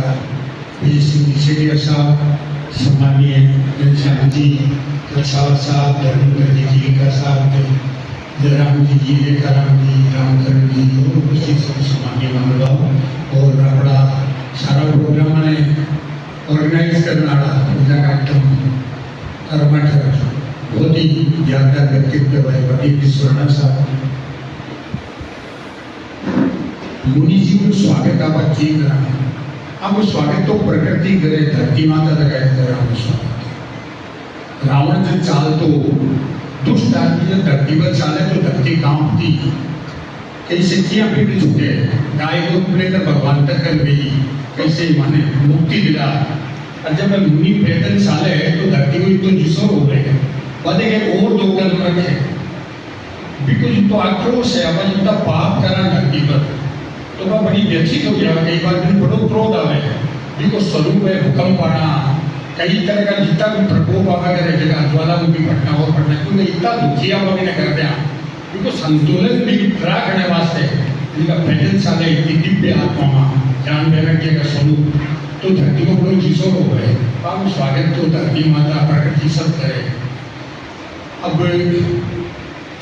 पीएचडी साहब, सम्मानीय घनश्याम जी कसावत साहब, धर्मेंद्र जी जीविका साहब, जयराम जी जीविकाराम जी, रामकरण जी और उपस्थित सभी सम्मानीय महानुभाव और अपना सारा प्रोग्राम ने ऑर्गेनाइज करने वाला पूजा कार्यक्रम कर्मठ बहुत ही जानकार व्यक्तित्व है वकील विश्वनाथ साहब। मुनि जी को स्वागत आप अच्छी करा। अब स्वागत तो प्रकृति करे, धरती माता तक करा स्वागत। रावण जब चाल तो दुष्ट आदमी जब धरती पर चाले तो धरती कांपती। कैसे किया पेट छूटे, गाय को लेकर भगवान तक कर गई, कैसे माने मुक्ति दिला। और जब मुनि पैदल चाले तो धरती को तो जिसो हो गए वादे के और दो कदम रखे बिकॉज तो आक्रोश है अब जितना पाप करा धरती पर तो वह बड़ी व्यथित हो गया। कई बार दिन बड़ो क्रोध आवे बिकॉज स्वरूप है भूकंप आना, कई तरह का जितना भी प्रकोप आवा करे जगह ज्वालामुखी घटना और पड़ना क्योंकि इतना दुखिया वगैरह कर दिया बिकॉज संतुलन भी खड़ा करने वास्ते इनका पैदल चाले इतनी दिव्य आत्मा ज्ञान वैराग्य का स्वरूप तो धरती को बड़ो जीसो हो गए। हम स्वागत तो धरती माता प्रकृति सब करे। अब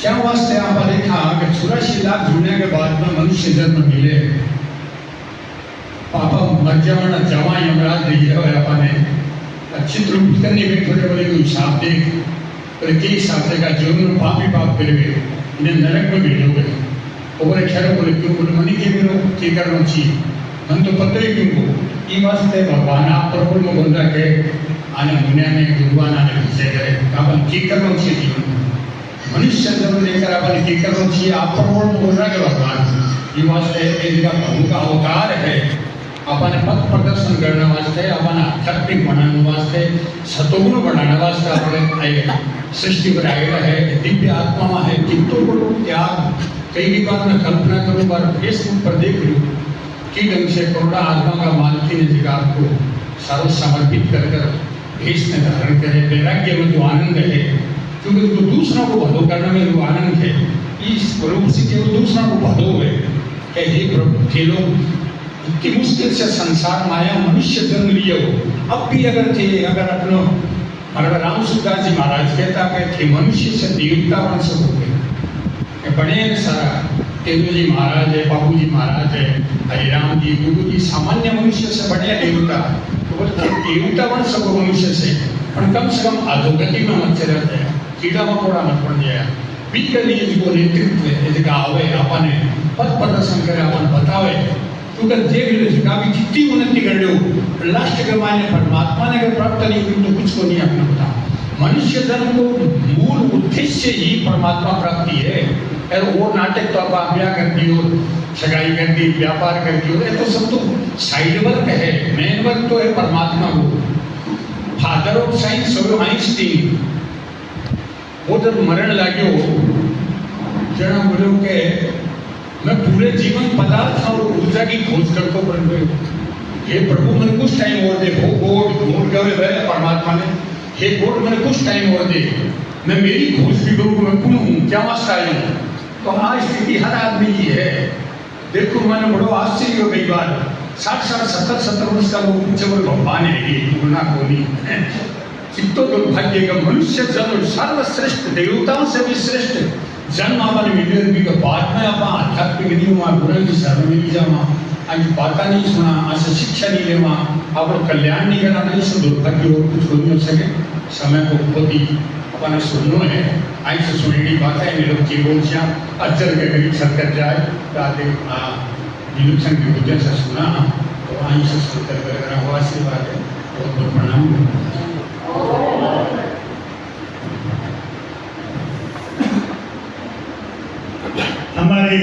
क्या वास्ते आप देखा कि 84 लाख जुड़ने के बाद में मनुष्य जन्म मिले, पापा मर जाना जमा यमराज दिए हुए अपने अच्छी रूप करने में थोड़े बड़े कोई हिसाब देख और के हिसाब से का जीवन में पाप ही पाप कर गए इन्हें नरक में भेजोगे और खैर बोले क्यों बोले मनी के मेरे के करना चाहिए मन तो पता ही क्यों को ये वास्ते भगवान आप प्रभु में बोल रहा है आने दुनिया में गुरुवान आने विषय करे अपन ठीक करना चाहिए जीवन में मनुष्य जन्म लेकर अपन ठीक करना चाहिए आप प्रभु में बोल रहा है भगवान ये वास्ते इनका प्रभु का अवतार है अपने पथ प्रदर्शन करने वास्ते, अपना आध्यात्मिक बनाने वास्ते, सतोगुण बनाने वास्ते अपने सृष्टि पर आएगा है। दिव्य आत्मा में है चित्तों को त्याग। कई बार मैं कल्पना करूँ, बार फेसबुक पर देख लूँ कि ढंग से करोड़ा आत्मा का मालकी ने जगह आपको सर्व समर्पित कर भेष में धारण करे। वैराग्य में जो आनंद है, क्योंकि जो दूसरों को भलो करने में जो आनंद है, इस रूप से केवल दूसरों को भलो है। हे प्रभु, के लोग इतनी मुश्किल से संसार माया मनुष्य जन्म लिए हो, अब भी अगर थे, अगर अपनो हमारा राम सुखदास जी महाराज कहता थे मनुष्य से देवता वंश हो गए। बड़े सारा तेजो जी महाराज है, बाबू जी महाराज है, हरिराम जी, गुरु जी, सामान्य मनुष्य से बड़े देवता। तो देवता वंश को मनुष्य से, पर कम से कम अधोगति में मत चले जाए, कीड़ा मकोड़ा मत बन जाए। बीकर लिए जो नेतृत्व जगह आवे, अपने पथ प्रदर्शन करे, अपन बतावे, क्योंकि जे भी जगह भी जितनी उन्नति कर लो, लास्ट के मायने परमात्मा ने अगर प्राप्त नहीं की तो कुछ को नहीं अपना बता। मनुष्य जन्म को मूल उद्देश्य ही परमात्मा प्राप्ति है। और वो नाटक तो आप ब्याह कर दियो, सगाई कर दी, व्यापार कर दियो, ये तो सब तो साइड वर्क है। मेन वर्क तो है परमात्मा को। फादर ऑफ साइंस आइंस्टीन, वो जब मरण लाग्यो, जना बोलो के मैं पूरे जीवन पदार्थ और ऊर्जा की खोज करता परंतु हे प्रभु मैंने कुछ टाइम और दे। हो गॉड गॉड कहे परमात्मा ने, हे गॉड मैंने कुछ टाइम और दे, मैं मेरी खोज भी करूँ, मैं कौन हूँ, क्या वास्ता आई हूँ। तो आज स्थिति हर आदमी की है। देखो मैंने बड़ो आश्चर्य हो कई बार 60-70 वर्ष का लोग पूछे बोले भगवान है ये गुना को नहीं। चित्तो दुर्भाग्य का मनुष्य जन्म सर्वश्रेष्ठ, देवताओं से भी श्रेष्ठ जन्म हमारे मिले भी के बाद में आप आध्यात्मिक नहीं हुआ, गुरु की शरण में नहीं जावा, आज बातें नहीं सुना, आज शिक्षा नहीं लेवा, आप कल्याण नहीं करना, नहीं से दुर्भाग्य और कुछ नहीं हो सके। समय को बहुत ही अपने सुनना है, आई से सुनेगी बातें हैं लोग जीवन से अज्जर के करीब सरकर जाए दादे विलुक्षण की वजह से सुना, तो आई से सुनकर हुआ सी बात है। बहुत बहुत प्रणाम। हमारे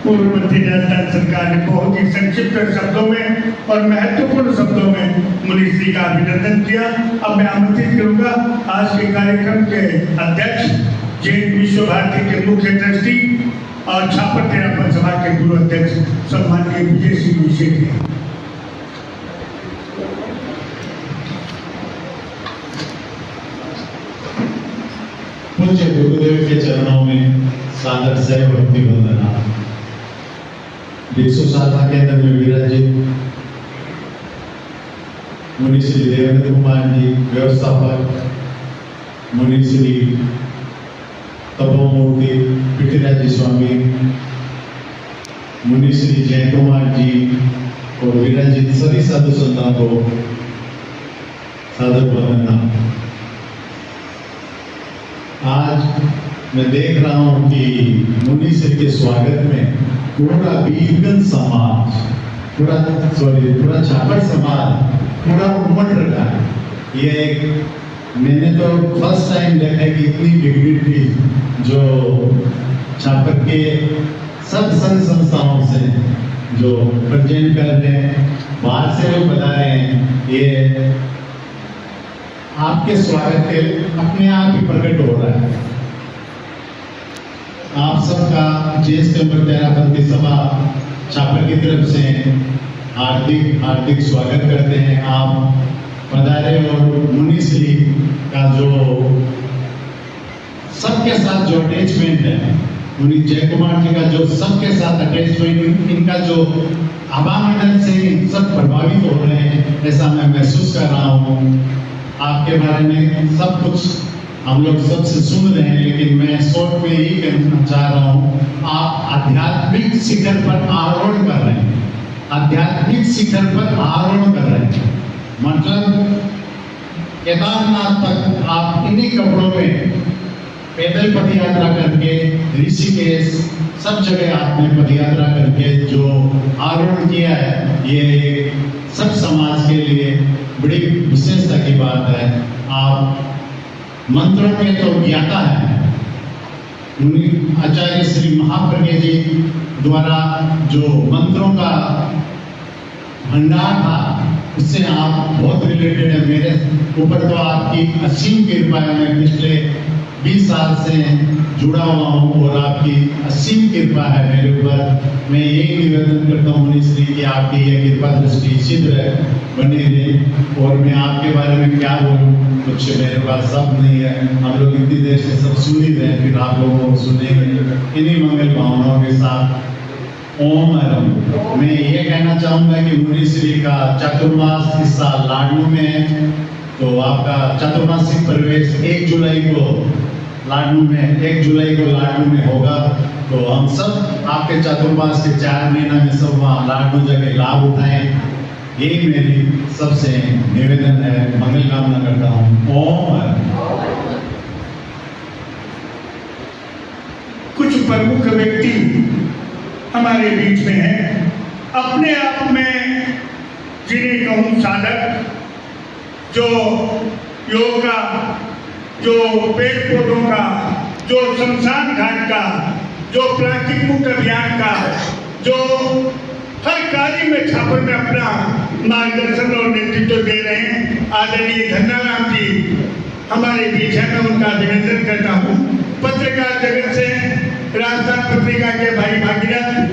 पूर्व मंत्री राजस्थान सरकार ने बहुत ही संक्षिप्त शब्दों में और महत्वपूर्ण शब्दों में मुनिश्री का अभिनंदन किया। अब मैं आमंत्रित करूंगा आज के कार्यक्रम के अध्यक्ष, जैन विश्व भारती के मुख्य ट्रस्टी और छापर तेरापन सभा के पूर्व अध्यक्ष सम्माननीय विजय सिंह विशेष। पूज्य गुरुदेव के चरणों में सादर से भक्ति वंदना। भिक्षु साधना केंद्र में विराजित मुनि श्री देवेंद्र कुमार जी व्यवस्थापक, मुनि श्री तपोमूर्ति पिटिराजी स्वामी, मुनि श्री जय कुमार जी और विराजित सभी साधु संतों को सादर वंदना। आज मैं देख रहा हूं कि मुनीश्री के स्वागत में पूरा बीरगंज समाज, पूरा छापर समाज पूरा उमड़ रहा है। ये एक मैंने तो फर्स्ट टाइम देखा है कि इतनी डिग्निटी जो छापर के सब संघ संस्थाओं से जो प्रेजेंट कर रहे हैं, बाहर से लोग बता रहे हैं, ये आपके स्वागत के अपने आप ही प्रकट हो रहा है। आप सबका ज्येष्ठ तेरापंथी सभा छापर की तरफ से हार्दिक स्वागत करते हैं। आप पधारे और मुनिश्री का जो सबके साथ जो अटैचमेंट है, मुनि जय कुमार जी का जो सबके साथ अटैचमेंट, इनका जो आभा मंडल से सब प्रभावित हो रहे हैं, ऐसा मैं महसूस कर रहा हूँ। आपके बारे में सब कुछ हम लोग सबसे सुन रहे हैं, लेकिन मैं शॉर्ट में यही कहना चाह रहा हूँ, आप आध्यात्मिक शिखर पर आरोहण कर रहे हैं, आध्यात्मिक शिखर पर आरोहण कर रहे हैं। मतलब केदारनाथ तक आप इन्हीं कपड़ों में पैदल पद यात्रा करके, ऋषिकेश सब जगह आपने पद यात्रा करके जो आरोहण किया है, ये सब समाज के लिए बड़ी विशेषता की बात है। आप मंत्रों में तो ज्ञाता है। आचार्य श्री महाप्रज्ञ जी द्वारा जो मंत्रों का भंडार था उससे आप बहुत रिलेटेड है। मेरे ऊपर तो आपकी असीम कृपा है। मैं पिछले 20 साल से जुड़ा हुआ हूँ और आपकी असीम कृपा है मेरे ऊपर। मैं यही निवेदन करता हूँ मुनि श्री कि आपकी ये कृपा दृष्टि इसी तरह बनी रहे। और मैं आपके बारे में क्या बोलूँ, कुछ मेरे पास शब्द नहीं है। हम लोग इतनी देर से सब सुन ही रहे, फिर आप लोगों को सुनेंगे इन्हीं मंगल भावनाओं के साथ। ओम अरम। मैं ये कहना चाहूँगा कि मुनि श्री का चातुर्मास इस साल लाडनू में है, तो आपका चातुर्मासिक प्रवेश 1 जुलाई को लाडनू में होगा। तो हम सब आपके चातुर्मास के 4 महीना में सब वहाँ लाडनू जाके लाभ उठाएं, यही मेरी सबसे निवेदन है। मंगल कामना करता हूँ। ओम कुछ प्रमुख व्यक्ति हमारे बीच में हैं, अपने आप में जिन्हें कहूँ साधक, जो योग का, जो पेड़ पौधों का, जो शमशान घाट का, जो प्लास्टिक मुक्त अभियान का, जो हर कार्य में छापर में अपना मार्गदर्शन और नेतृत्व दे रहे हैं। आदरणीय धन्नाराम जी हमारे बीच है, मैं उनका अभिनंदन करता हूँ। पत्रकार जगत से राजस्थान पत्रिका के भाई भागीरथ,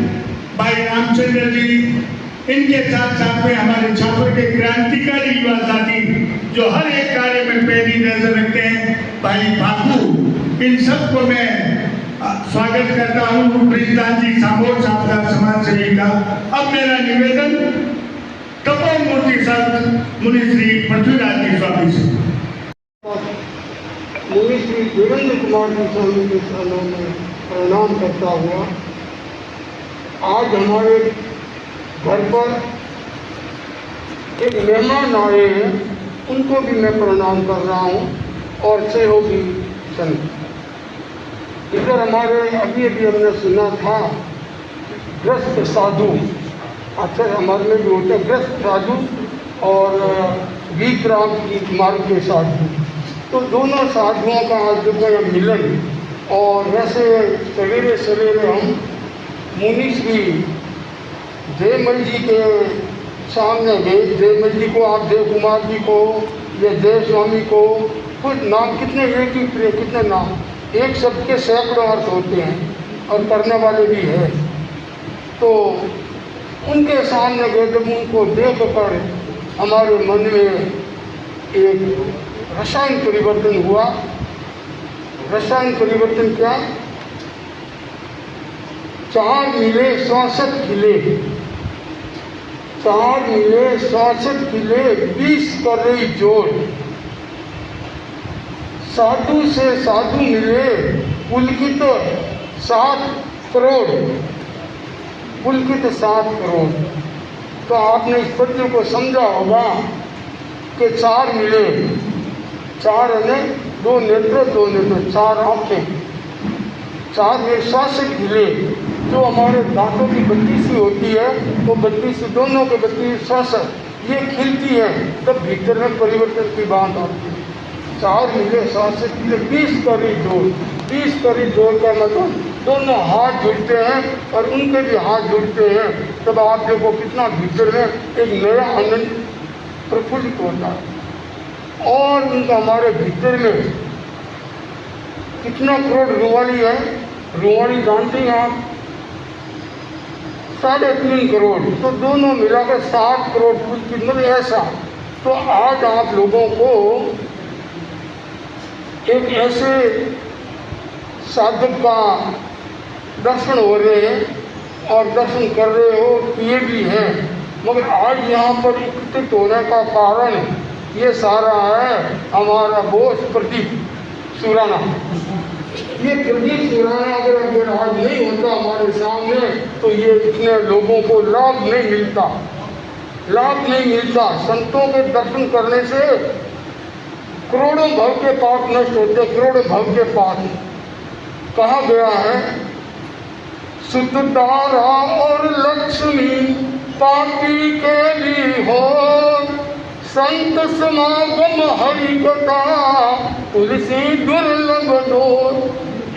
भाई रामचंद्र जी, इनके साथ साथ में हमारे छात्र के क्रांतिकारी युवा साथी जो हर एक कार्य में पैनी नजर रखते हैं, भाई बापू, इन सबको मैं स्वागत करता हूँ। ब्रिजदास जी सामोर आपका समाज सेवी का। अब मेरा निवेदन तपोवन मूर्ति संत मुनि श्री पृथ्वीराज जी स्वामी से। मुनि श्री देवेंद्र कुमार जी स्वामी के चरणों में प्रणाम करता हुआ आज हमारे घर पर एक मेहमान आए हैं, उनको भी मैं प्रणाम कर रहा हूँ और सहयोगी संत। इधर हमारे अभी हमने सुना था ग्रस्त साधु, अक्सर हमारे में भी होता है ग्रस्त साधु और वीतराम मार्ग के साधु। तो दोनों साधुओं का आज जो है मिलन, और वैसे सवेरे सवेरे हम मुनि श्री जयमल जी के सामने गए। जयमल जी को आप देव कुमार जी को या देव स्वामी को, कुछ नाम कितने एक ही कितने नाम, एक शब्द के सैकड़ों अर्थ होते हैं और करने वाले भी हैं। तो उनके सामने गए, जब उनको देख कर हमारे मन में एक रसायन परिवर्तन हुआ। रसायन परिवर्तन क्या? 4 मिले 66 खिले, 4 मिले 66 खिले, 20 कर रही जोड़। साधु से साधु मिले, पुलकित 7 करोड़, पुलकित 7 करोड़। तो आपने इस पद्य को समझा होगा कि 4 मिले, 4 ने 2 नेत्र, 2 नेत्र, 4 आँखें, 4 में 66 खिले। जो हमारे दांतों की बत्ती सी होती है, वो बत्ती सी दोनों के बत्ती 66 ये खिलती है, तब भीतर में परिवर्तन की बात आती है। 4 मिले 66 खिले, 20 करी जोड़। 20 करी जोड़ का मतलब दोनों हाथ जुड़ते हैं और उनके भी हाथ जुड़ते हैं, तब आप देखो कितना भीतर में एक नया आनंद प्रफुल्लित होता है। और उनका हमारे भीतर में कितना करोड़ रुवाली है, रुवाली जानते हैं आप, 3.5 करोड़। तो दोनों मिलाकर 7 करोड़ की मतलब ऐसा। तो आज आप लोगों को एक ऐसे साधक का दर्शन हो रहे हैं और दर्शन कर रहे हो, किए भी हैं, मगर आज यहाँ पर एकत्रित होने का कारण ये सारा है हमारा बोस प्रदीप सुराना। ये प्रदीप सुराना अगर आज नहीं होता हमारे सामने तो ये इतने लोगों को लाभ नहीं मिलता, लाभ नहीं मिलता। संतों के दर्शन करने से करोड़ों भव के पाप नष्ट होते, करोड़ों भव के पाप। कहा गया है शुद्ध तारा और लक्ष्मी पापी के लिए हो, संत समागम हरि कथा तुलसी दुर्लभ दो।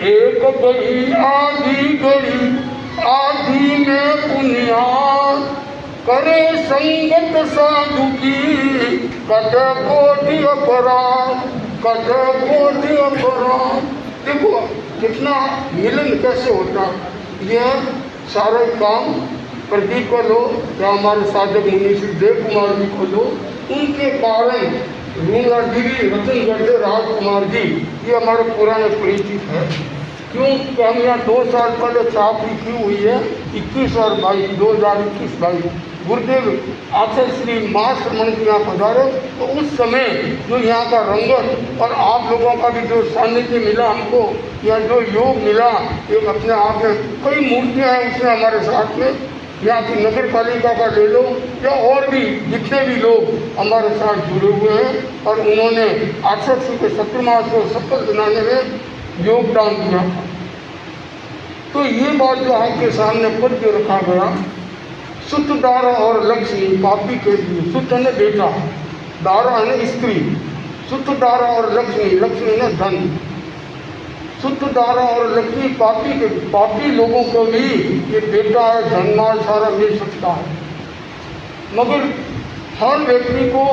एक घड़ी आधी घड़ी आधी में पुण्यात करे संगत साधु की कट कोटि अपराध, कट कोटि अपराध। देखो कितना मिलन कैसे होता। यह सारा काम प्रदीप को लो या हमारे साधक मुनि श्री देव कुमार जी को लो, उनके कारण रूनागिरी रतनगढ़ राजकुमार जी ये हमारे पुराने परिचित है। क्यों कि हम यहाँ 2 साल पहले छाप लिखी हुई है 21 और 22 2021-22 गुरुदेव आचार्य श्री मास्टर मन के यहाँ पधारे, तो उस समय जो यहाँ का रंगत और आप लोगों का भी जो सानिध्य मिला हमको, या जो योग मिला, एक अपने आप में कई मूर्तियाँ हैं उसमें हमारे साथ में, यहाँ की नगर पालिका का ले लो या और भी जितने भी लोग हमारे साथ जुड़े हुए हैं, और उन्होंने आचार्य श्री के 17 मास को सफल बनाने में योगदान दिया। तो ये बात जो आपके सामने पढ़ के रखा गया, सुत दारा और लक्ष्मी पापी के लिए, सुत ने बेटा, दारा ने स्त्री, सुत दारा और लक्ष्मी, लक्ष्मी ने धन, सुत दारा और लक्ष्मी पापी के, पापी लोगों को भी ये बेटा है धनमाल सारा मिल सकता है, मगर हर व्यक्ति को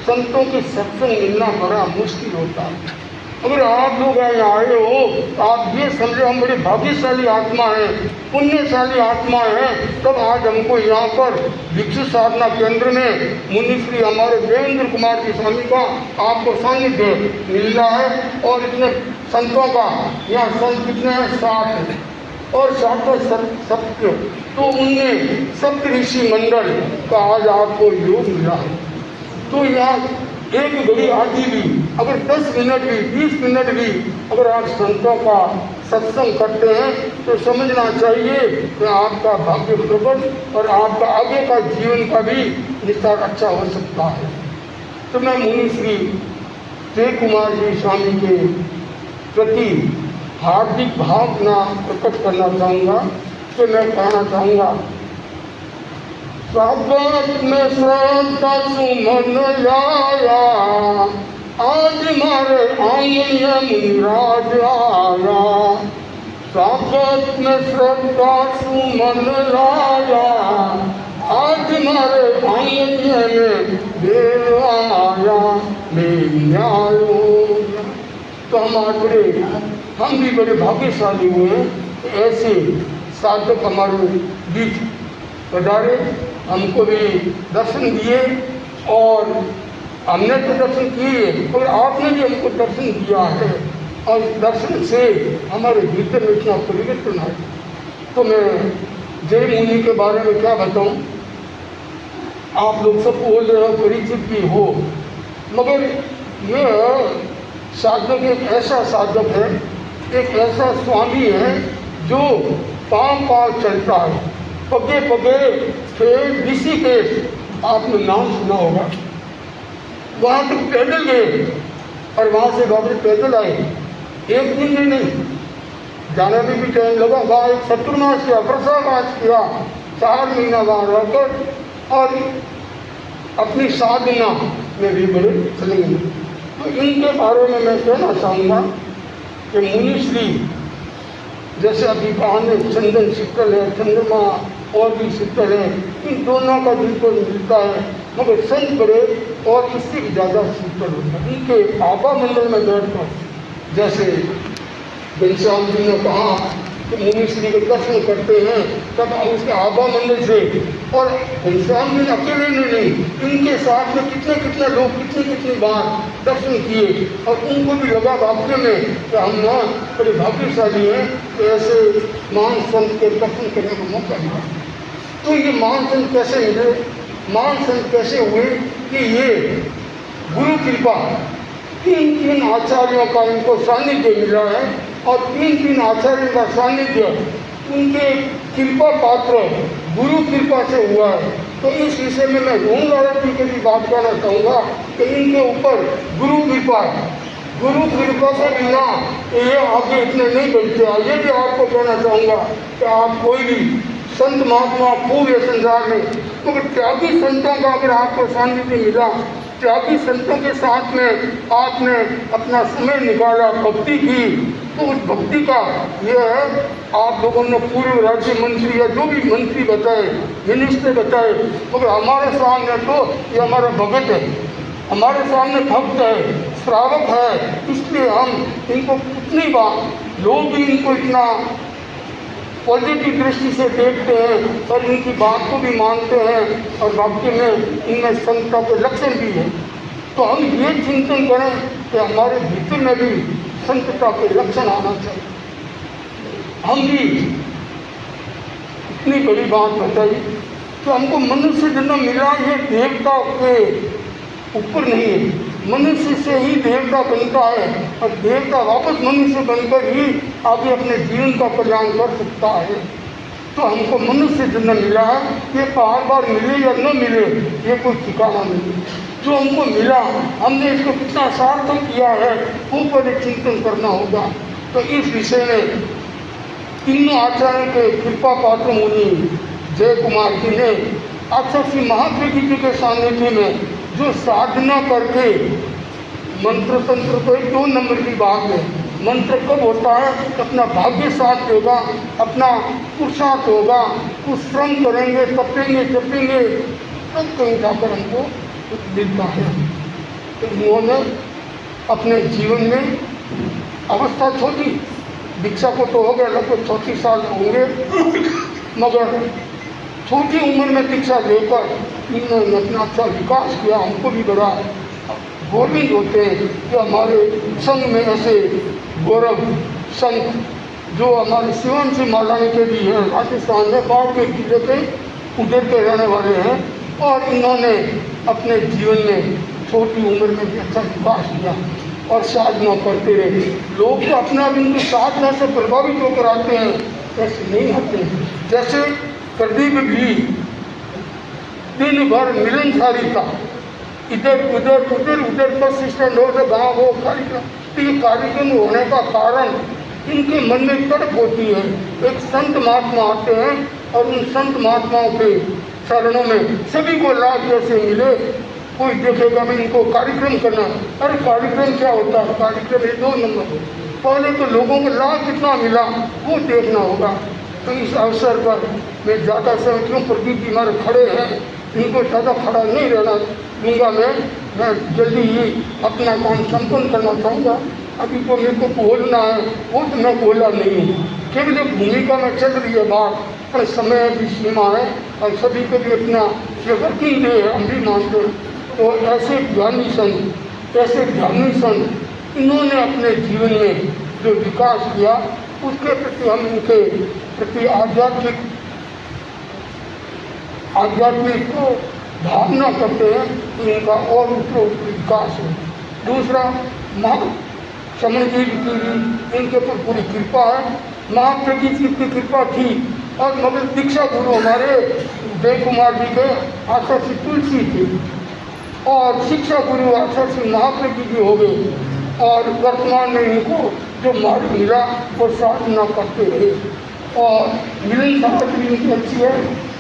संतों के सत्संग मिलना बड़ा मुश्किल होता है। अगर आप लोग यहाँ आए हो तो आप ये समझो हम बड़ी भाग्यशाली आत्मा हैं, पुण्यशाली आत्मा हैं, तब आज हमको यहाँ पर दीक्षित साधना केंद्र में मुनि श्री हमारे देवेंद्र कुमार जी स्वामी का आपको सानिध्य मिल रहा है। और इतने संतों का यहाँ संत कितने हैं 60 और 60 सत्य, तो उनमें सप्त ऋषि मंडल का आज आपको योग मिला है। तो यहाँ एक घड़ी आदि भी अगर 10 मिनट भी 20 मिनट भी अगर आप संतों का सत्संग करते हैं तो समझना चाहिए कि आपका भाग्य प्रबल और आपका आगे का जीवन का भी निस्तार अच्छा हो सकता है। तो मैं मुनि श्री देव कुमार जी स्वामी के प्रति हार्दिक भावना प्रकट करना चाहूँगा। तो मैं कहना चाहूँगा, स्वागत में श्रद्धा सुमन लाया, आज मारे आंगन मुनिराज आया, स्वागत में श्रद्धा सुमन लाया, आज मारे आंगन में देव आया, मेरी आयो। तो हम भी बड़े भाग्यशाली हुए, ऐसे साधक हमारे बीच पधारे, हमको भी दर्शन दिए और हमने तो दर्शन किए और आपने भी हमको दर्शन दिया है, और दर्शन से हमारे भीतर में इतना परिवर्तन है। तो मैं जय मुनि के बारे में क्या बताऊं, आप लोग सब बोल रहे हो परिचित भी हो, मगर यह साधक एक ऐसा साधक है, एक ऐसा स्वामी है जो पाँव पाँव चलता है, पगे पगे फिर ऋषिकेश आपने नाम सुना होगा, वहाँ तक पैदल गए और वहाँ से वापस पैदल आए, एक दिन में नहीं, जाने में भी टाइम लगा। वहाँ एक 17 मास किया, वर्षावास किया, 4 महीना वहाँ रहकर और अपनी साधना में भी बड़े चले गए। तो इनके बारे में मैं कहना चाहूँगा कि मुनि श्री जैसे अभी कहानी चंदन शीतल है, चंद्रमा और भी शीतल है, इन दोनों का जिनको मिलता है, मगर संत बड़े और इससे भी ज़्यादा शीतल होता है। उनके आभा मंडल में बैठकर, जैसे घनश्याम जी ने कहा कि मुनि श्री के दर्शन करते हैं तब उसके आभा मंडल से, और घनश्याम जी अकेले नहीं, इनके साथ में कितने कितने लोग कितनी बार दर्शन किए, और उनको भी लगा वाक्य में कि हम ना बड़े भाग्यशाली हैं कि ऐसे महान संत के दर्शन करने का मौका मिला। तो ये महान संत कैसे मिले, महान संत कैसे हुए कि ये गुरु कृपा 3 आचार्यों का इनको सानिध्य मिला है, और 3 आचार्यों का सानिध्य उनके कृपा पात्र गुरु कृपा से हुआ है। तो इस विषय में मैं ढूंढ लाल जी की भी बात करना चाहूँगा कि इनके ऊपर गुरु कृपा से बिना ये आगे इतने नहीं बढ़ते। ये भी आपको कहना चाहूँगा कि आप कोई भी संत महात्मा पूरे संसार में, मगर त्यागी संतों का अगर आपको सानिध्य मिला त्यागी संतों के साथ में आपने अपना समय निकाला, भक्ति की, तो उस भक्ति का ये है आप लोगों ने पूर्व राज्य मंत्री या जो भी मंत्री बताए, मिनिस्टर बताए, मगर हमारे सामने तो ये हमारा भगत है, हमारे सामने भक्त है, श्रावक है, इसलिए हम इनको कितनी बार लोग भी इनको इतना पॉजिटिव दृष्टि से देखते हैं और इनकी बात को भी मानते हैं और वाकई में इनमें संतता के लक्षण भी है। तो हम ये चिंतन करें कि हमारे भीतर में भी संतता के लक्षण आना चाहिए। हम भी इतनी बड़ी बात बताई कि हमको मनुष्य जन्म मिला, ये देवता के ऊपर नहीं है, मनुष्य से ही देवता बनता है और देवता वापस मनुष्य बनकर ही आगे अपने जीवन का कल्याण कर सकता है। तो हमको मनुष्य जन्म मिला है, ये बार बार मिले या न मिले ये कोई ठिकाना नहीं। जो हमको मिला हमने इसको कितना सार्थक किया है वो पर चिंतन करना होगा। तो इस विषय में तीनों आचार्य के कृपा पात्र मुनि जय कुमार जी ने आचार्य श्री महाप्रभु जी के सानिध्य में जो साधना करके मंत्र तंत्र तो 2 नंबर की बात है। मंत्र कब होता है? अपना भाग्य साथ देगा, अपना पुरुषार्थ होगा, कुछ श्रम करेंगे, तपेंगे जपेंगे, तब कहीं जाकर हमको मिलता है। तो उन्होंने अपने जीवन में अवस्था छोटी, दीक्षा को तो हो गया लगभग 34 साल होंगे, मगर छोटी उम्र में दीक्षा लेकर इन्होंने अपना अच्छा विकास किया। हमको भी बड़ा गौरवित होते हैं कि हमारे संघ में ऐसे गौरव संत जो हमारे शिवन से मालानी के भी हैं, राजस्थान में बाड़मेर जिले के उधर के रहने वाले हैं और इन्होंने अपने जीवन में छोटी उम्र में भी अच्छा विकास किया और साधना करते रहे। लोग तो अपना उनकी साधना से प्रभावित होकर आते हैं, ऐसे नहीं आते। जैसे प्रदीप भी दिन भर मिलनसारी था, इधर उधर उधर उधर बस स्टैंड हो गाँव हो कार्यक्रम, तो ये कार्यक्रम होने का कारण इनके मन में तड़प होती है। एक संत महात्मा आते हैं और उन संत महात्माओं के चरणों में सभी को लाभ जैसे मिले। कोई देखेगा मैं इनको कार्यक्रम करना, अरे कार्यक्रम क्या होता है? कार्यक्रम ये 2 नंबर। पहले तो लोगों को लाभ कितना मिला वो देखना होगा। तो इस अवसर पर मैं ज़्यादा समय क्यों, प्रदीप जी हमारे खड़े हैं, इनको ज़्यादा खड़ा नहीं रहना दूंगा। मैं जल्दी ही अपना काम संपन्न करना चाहूँगा। अभी तो मेरे को बोलना है, वो तो मैं बोला नहीं हूँ, केवल एक भूमिका में चल रही है बात, पर समय की सीमा है और सभी को भी अपना ये वर्किंग डे है, हम भी मानते हैं। तो ऐसे ज्ञानी संत, ऐसे ध्यानी संत, इन्होंने अपने जीवन में जो विकास किया उसके प्रति हम इनके प्रति आध्यात्मिक भावना करते हैं कि इनका और विकास हो। दूसरा, समझ जी की भी इनके पर पूरी कृपा है, महाप्रभु जी की कृपा थी और मगर दीक्षा गुरु हमारे जय कुमार जी के आचार्य श्री तुलसी थी और शिक्षा गुरु आचार्य श्री महाप्रभु जी हो गए और वर्तमान में इनको जो मार्ग मिला वो साधना करते रहे और मिलन साधन भी इनकी अच्छी है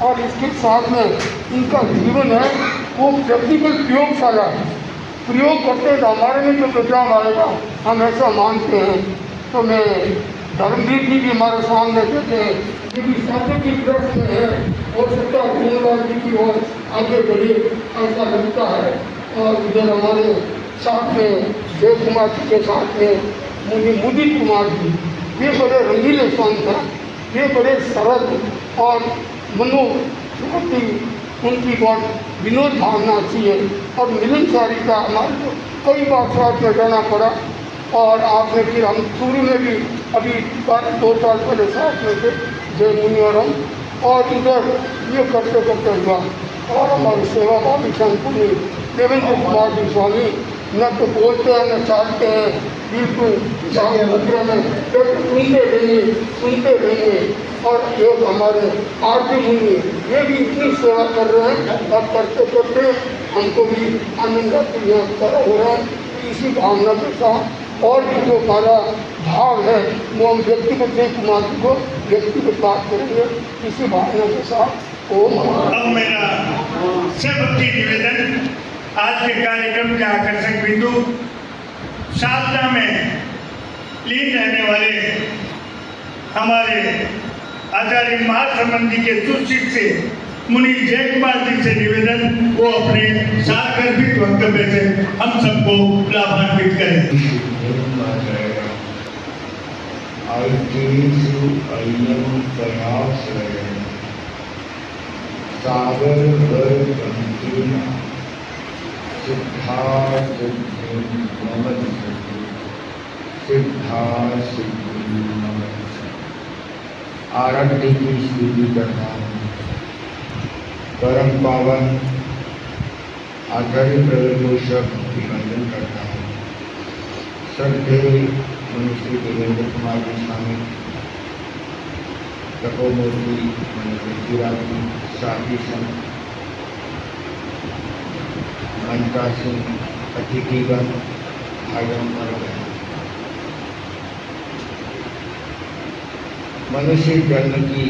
और इसके साथ में इनका जीवन है वो प्रैक्टिकल प्रयोगशाला है। प्रयोग करते हैं तो हमारे में जो बदलाव आएगा हम ऐसा मानते हैं। तो मैं धर्मवीर जी भी हमारे सामने कहते हैं ये भी साधक की तरफ में है और सबका गुणवान जी की ओर आगे बढ़े ऐसा लगता है। और इधर हमारे साथ में जय कुमार जी के साथ में मुदित कुमार जी, ये बड़े रंगीले संत हैं, ये बड़े सरल और मनोवृत्ति उनकी बहुत विनोद भावना अच्छी है और मिलनसारी का हमारे को कई बार साथ में जाना पड़ा और आपने फिर हम शुरू में भी अभी 2 साल पहले साथ में थे जय मुनि और इधर ये करते करते हुआ और हमारी सेवा भावी संपूर्ण देवेंद्र कुमार जी स्वामी न तो बोलते हैं न चालते हैं, बिल्कुल मुद्रा में सुनते रहेंगे। और एक हमारे आरती मुनि ये भी इतनी सेवा कर रहे हैं और करते करते हमको भी आनंद हो रहा है। इसी भावना के साथ और भी जो हमारा भाव है वो हम व्यक्तिगत जय कुमार जी को व्यक्तिगत बात करेंगे इसी भावना के साथ। अब मेरा सबकी निवेदन आज के कार्यक्रम के आकर्षक बिंदु साधना में लीन रहने वाले हमारे आचार्य महासंबंधी के सुशिष्य मुनि जय कुमार जी से निवेदन वो अपने सारगर्भित वक्तव्य से हम सबको लाभान्वित करें। सागर भर गंभीरा सिद्धा सिद्धि ममद सिद्धा सिद्धि ममद। आराध्य की स्तुति करता हूँ। परम पावन आचार्य प्रवेश अभिनंदन करता हूँ। श्रद्धेय मनुष्य देवेंद्र कुमार जी स्वामी, तपोमूर्ति मनुष्य साथी संघ, मनता सिंह, अतिथिगण, भाइयों और मनुष्य जन्म की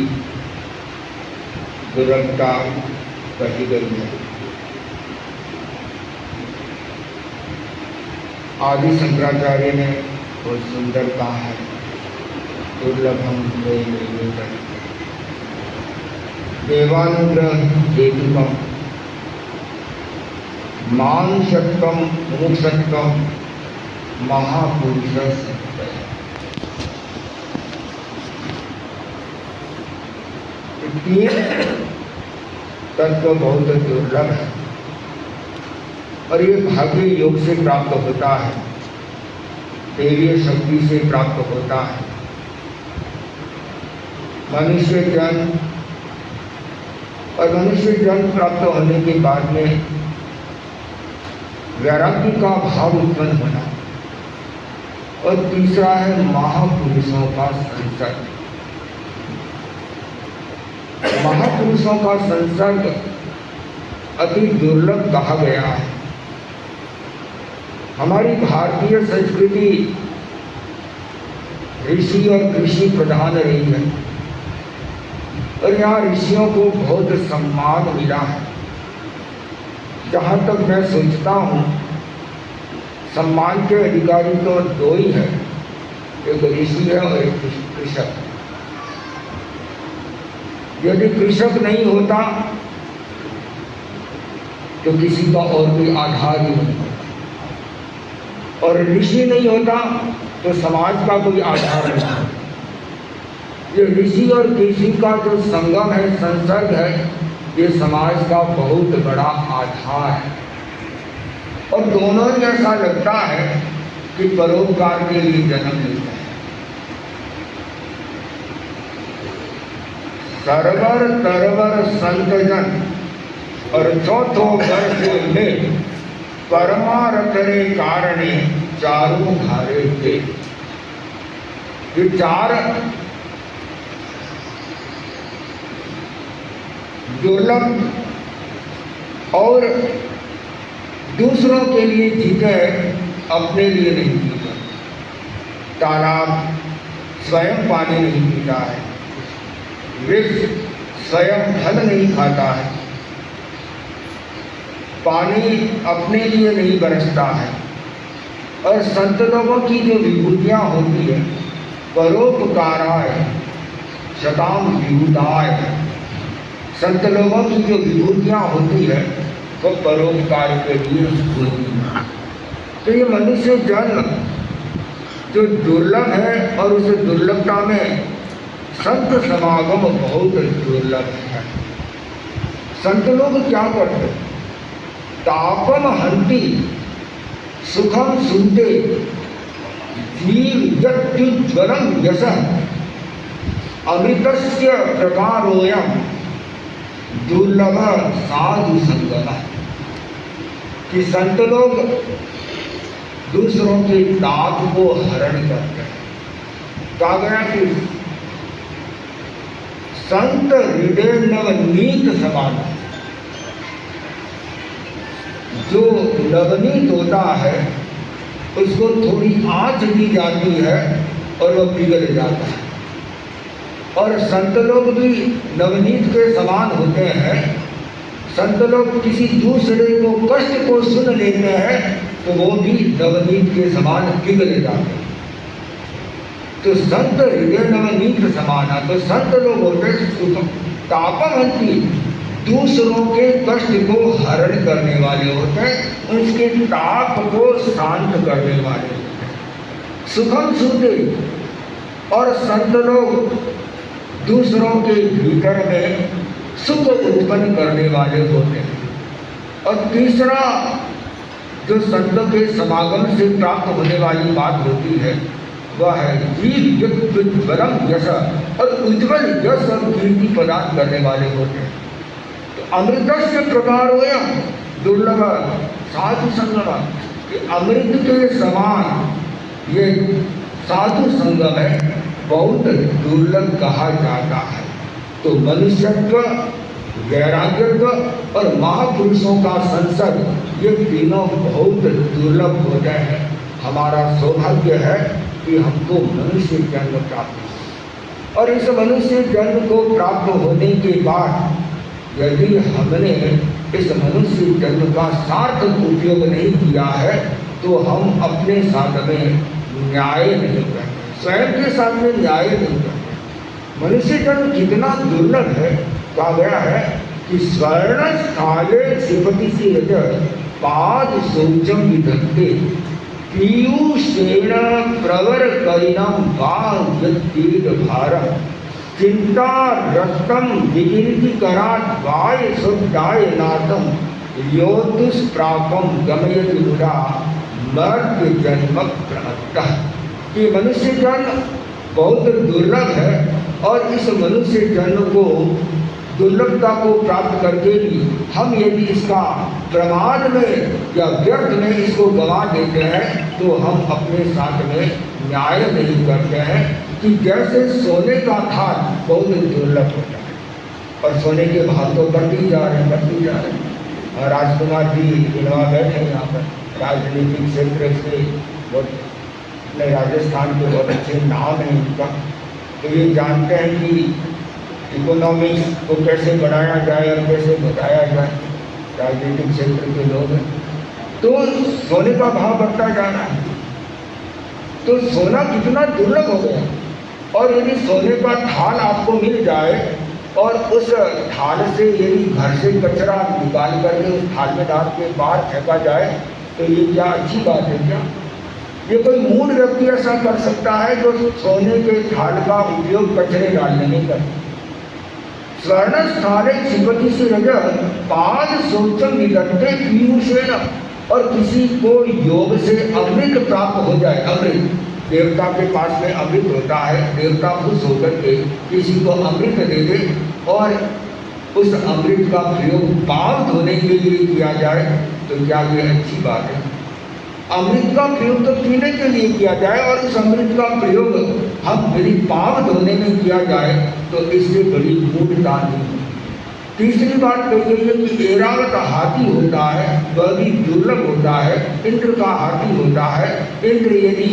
दुर्लभता कही गई है। आदि शंकराचार्य ने बहुत सुंदर कहा है, दुर्लभम देवानुग्रह हेतुकम मानुषत्वम मोक्षत्वम महापुरुष। तत्व बहुत दुर्लभ है और ये भाग्य योग से प्राप्त होता है, दैवीय शक्ति से प्राप्त होता है। मनुष्य जन्म और मनुष्य जन्म प्राप्त होने के बाद में वैराग्य का भाव उत्पन्न होना, और तीसरा है महापुरुषों का संसर्ग। महापुरुषों का संसर्ग अति दुर्लभ कहा गया है। हमारी भारतीय संस्कृति ऋषि और कृषि प्रधान रही है और यहाँ ऋषियों को बहुत सम्मान मिला है। जहाँ तक मैं सोचता हूँ, सम्मान के अधिकारी तो दो ही हैं, एक ऋषि है और एक कृषक। यदि कृषक नहीं होता तो किसी का और कोई आधार ही नहीं होता, और ऋषि नहीं होता तो समाज का कोई आधार नहीं होता। ये ऋषि और कृषि का जो संगम है, संसर्ग है, ये समाज का बहुत बड़ा आधार है। और दोनों ही ऐसा लगता है कि परोपकार के लिए जन्म लेते हैं। सरवर तरवर संतजन और चौथो वर्ष में परमारथ रे कारणे चारों धारे थे। ये चार दुर्लभ और दूसरों के लिए जीते, अपने लिए नहीं जीते। तालाब स्वयं पानी नहीं पीता है, वृक्ष स्वयं फल नहीं खाता है, पानी अपने लिए नहीं बरसता है। और संत लोगों की जो विभूतियाँ होती है, परोपकाराय शताम विभूताय, संत लोगों की जो विभूतियाँ होती है वो परोपकार के लिए होती है। तो ये मनुष्य जन्म जो दुर्लभ है, और उस दुर्लभता में संत समागम बहुत दुर्लभ है। संत लोग क्या करते? तापम हंति सुखम सुनते जीव ज्वरम यश अमृतस्य प्रकारोयम दुर्लभ साधु संगम। कि संत लोग दूसरों के ताप को हरण करते हैं। कहा गया कि संत हृदय नवनीत समान, जो नवनीत होता है उसको थोड़ी आँच दी जाती है और वह पिघल जाता है। और संत लोग भी नवनीत के समान होते हैं। संत लोग किसी दूसरे को कष्ट को सुन लेते हैं तो वो भी नवनीत के समान पिघल जाते हैं। तो संत हृदय नवनीत समान है। तो संत लोग होते तापवंती, दूसरों के कष्ट को हरण करने वाले होते हैं, उसके ताप को शांत करने वाले होते हैं। सुखम सुते और संत लोग दूसरों के भीतर में सुख उत्पन्न करने वाले होते हैं। और तीसरा जो संतों के समागम से प्राप्त होने वाली बात होती है वह है जीव बलम यश, और उज्ज्वल यश और कीर्ति प्रदान करने वाले होते हैं। तो अमृतस्य प्रकार हुआ दुर्लभ साधु संगम, अमृत के समान ये साधु संगम है, बहुत दुर्लभ कहा जाता है। तो मनुष्यत्व, वैराग्यत्व और महापुरुषों का संसर्ग, ये तीनों बहुत दुर्लभ होते हैं। हमारा सौभाग्य है कि हमको मनुष्य जन्म प्राप्त हो, और इस मनुष्य जन्म को प्राप्त होने के बाद यदि हमने इस मनुष्य जन्म का सार्थक उपयोग नहीं किया है तो हम अपने साथ में न्याय नहीं करते, स्वयं के साथ में न्याय नहीं करते। मनुष्य जन्म कितना दुर्लभ है, कहा गया है कि स्वर्ण स्थाले शिपति सी रज पाद शौचम विदत्ते पीयूषेण प्रवर करिणम वांगतीत भारम चिंता रक्तम विगिनति कराट वाय शुद्धाय नाथम योतुष्प्रापम गमयति मुदा मर्त्य जन्म प्रहत्तः। कि मनुष्य जन्म बहुत दुर्लभ है, और इस मनुष्य जन्म को दुर्लभता को प्राप्त करके भी हम यदि इसका प्रमाद में या व्यर्थ में इसको गंवा देते हैं तो हम अपने साथ में न्याय नहीं करते हैं। कि जैसे सोने का थाल बहुत दुर्लभ होता है, और सोने के भाव तो बढ़ती जा रहे हैं। और राजकुमार जी इनवा बैठे हैं यहाँ पर, राजनीतिक क्षेत्र से बहुत अपने राजस्थान के बहुत अच्छे नाम है इनका। तो ये जानते हैं कि इकोनॉमिक्स को कैसे बढ़ाया जाए और कैसे बताया जाए, राजनीतिक क्षेत्र के लोग हैं। तो सोने का भाव बढ़ता जा रहा है, तो सोना कितना दुर्लभ हो गया। और यदि सोने का थाल आपको मिल जाए और उस थाल से यदि घर से कचरा निकाल करके उस थाल में डाल के बाहर फेंका जाए तो ये क्या अच्छी बात है क्या? ये कोई मूढ़ व्यक्ति ऐसा कर सकता है जो सोने के थाल का उपयोग कचरे डालने में करे। स्वर्ण स्थाले शिपति से रज पाद शौचम निगंते पीयूषेण, और किसी को योग से अमृत प्राप्त हो जाए। अमृत, देवता के पास में अमृत होता है, देवता खुश होकर के किसी को अमृत दे दे और उस अमृत का प्रयोग पाप धोने के लिए किया जाए तो क्या ये अच्छी बात है? अमृत का प्रयोग तो पीने के लिए किया जाए, और उस अमृत का प्रयोग हम यदि पाप धोने में किया जाए तो इससे बड़ी मूर्खता नहीं। तीसरी बात कही गई है कि ऐरावत हाथी होता है, वह भी दुर्लभ होता है, इंद्र का हाथी होता है। इंद्र यदि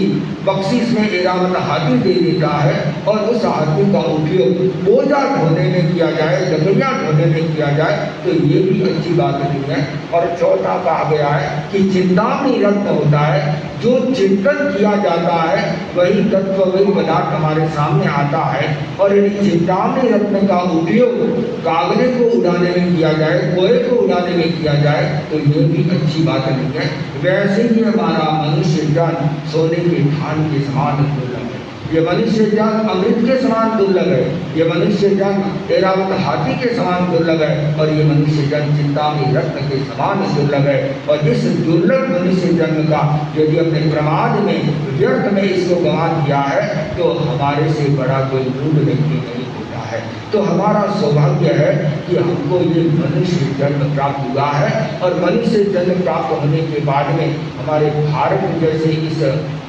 बख्शिश में ऐरावत हाथी दे देता है और उस हाथी का उपयोग बोझा ढोने में किया जाए, लकड़ियाँ ढोने में किया जाए तो ये भी अच्छी बात नहीं है। और चौथा कहा गया है कि चिंतामणि रत्न होता है, जो चिंतन किया जाता है वही तत्व वही पदार्थ हमारे सामने आता है। और यदि चिंतामणि रत्न का उपयोग कागजे को उड़ाने में किया जाए, कोयले को उड़ाने में किया जाए तो ये भी अच्छी बात नहीं है। वैसे ही हमारा मनुष्य जन सोने के थान के समान दुर्लभ है, ये मनुष्य जन अमृत के समान दुर्लभ है, ये मनुष्य जन ऐरावत हाथी के समान दुर्लभ है, और ये मनुष्य जन चिंतामणि रत्न के समान दुर्लभ है। और इस दुर्लभ मनुष्य जन्म का यदि अपने प्रमाद में व्यर्थ में इसको गंवा दिया है तो हमारे से बड़ा कोई मूढ़ व्यक्ति नहीं होता है। तो हमारा सौभाग्य है कि हमको ये मनुष्य जन्म प्राप्त हुआ है, और मनुष्य जन्म प्राप्त होने के बाद में हमारे भारत जैसे इस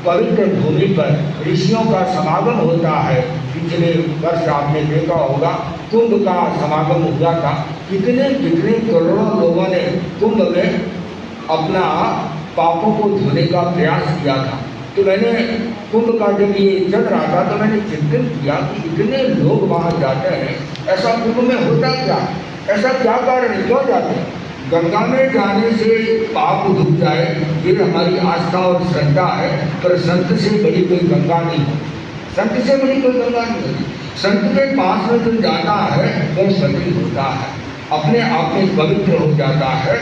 पवित्र भूमि पर ऋषियों का समागम होता है। पिछले वर्ष आपने देखा होगा कुंभ का समागम हुआ था, कितने कितने करोड़ों लोगों ने कुंभ में अपना पापों को धोने का प्रयास किया था। तो मैंने कुंभ का जब ये चल रहा था तो मैंने चिंतन किया कि इतने लोग वहाँ जाते हैं, ऐसा कुंभ में होता क्या? ऐसा क्या कारण है, क्यों जाते हैं? गंगा में जाने से पाप धुप जाए, ये हमारी आस्था और श्रद्धा है। पर संत से बड़ी कोई गंगा नहीं है, संत से बड़ी कोई गंगा नहीं है। संत के पास में जो जाता है वह बदली होता है, अपने आप में पवित्र हो जाता है।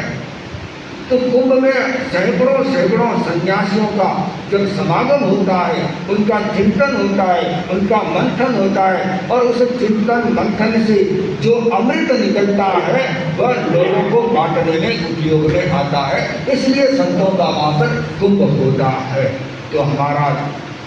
तो कुंभ में सैकड़ों सैकड़ों सन्यासियों का जब समागम होता है, उनका चिंतन होता है, उनका मंथन होता है, और उस चिंतन मंथन से जो अमृत निकलता है वह लोगों को बांटने में उपयोग में आता है। इसलिए संतों का वहाँ पर कुंभ होता है। तो हमारा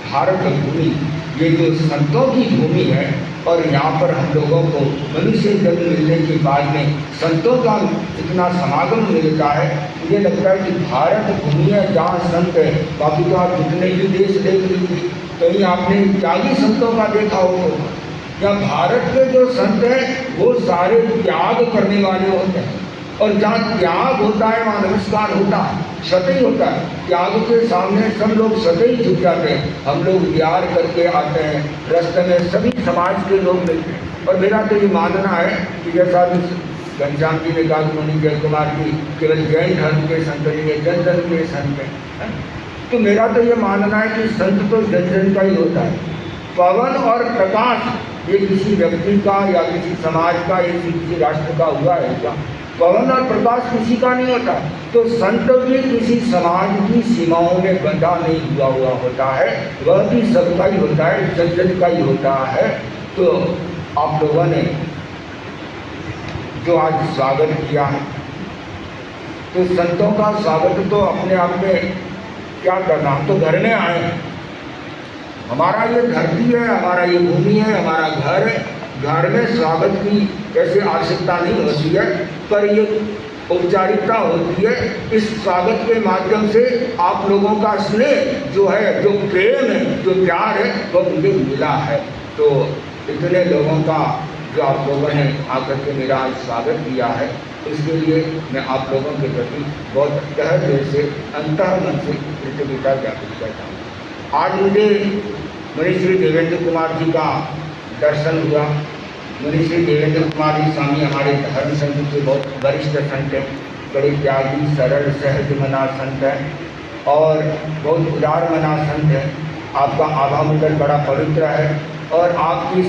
भारत भूमि ये जो संतों की भूमि है, और यहाँ पर हम लोगों को मनुष्य जन्म मिलने के बाद में संतों का इतना समागम मिलता है। मुझे लगता है कि भारत भूमि है जहाँ संत है। बाकी तो आप जितने भी देश देख लीजिए, कहीं आपने त्यागी संतों का देखा हो? या भारत के जो संत हैं वो सारे त्याग करने वाले होते हैं, और जहाँ त्याग होता है वहाँ नमस्कार होता है, सतई होता है। त्याग के सामने सब लोग सतई झुक जाते हैं। हम लोग विहार करके आते हैं, रास्ते में सभी समाज के लोग मिलते हैं। और मेरा तो ये मानना है कि जैसा घनश्याम जी ने कहा कि मुनि जय कुमार जी केवल जैन धर्म के संत नहीं है, जन धर्म के संत हैं। तो मेरा तो ये मानना है कि संत तो जन जन का ही होता है। पवन और प्रकाश ये किसी व्यक्ति का या किसी समाज का या किसी राष्ट्र का हुआ है क्या? पवन और प्रकाश किसी का नहीं होता। तो संत भी किसी समाज की सीमाओं में बंधा नहीं हुआ होता है, वह भी सबका ही होता है, जन जन का ही होता है। तो आप लोगों ने जो आज स्वागत किया है, तो संतों का स्वागत तो अपने आप में क्या करना, हम तो घर में आए हैं। हमारा ये धरती है, हमारा ये भूमि है, हमारा घर है। घर में स्वागत की ऐसे आवश्यकता नहीं होती है, पर ये औपचारिकता होती है। इस स्वागत के माध्यम से आप लोगों का स्नेह जो है, जो प्रेम है, जो प्यार है, वो मुझे मिला है। तो इतने लोगों का जो आप लोगों ने आकर के मेरा आज स्वागत किया है, इसके लिए मैं आप लोगों के प्रति बहुत तहे दिल से, अंतर्मन से कृतज्ञता ज्ञापित करता हूँ। आज मुझे मुनि श्री देवेंद्र कुमार जी का दर्शन हुआ। मुनि श्री देवेंद्र कुमार जी स्वामी हमारे धर्म संघ के बहुत वरिष्ठ संत हैं, बड़े त्यागी, सरल, सहज मना संत हैं और बहुत उदार मना संत हैं। आपका आभा मंडल बड़ा पवित्र है और आपकी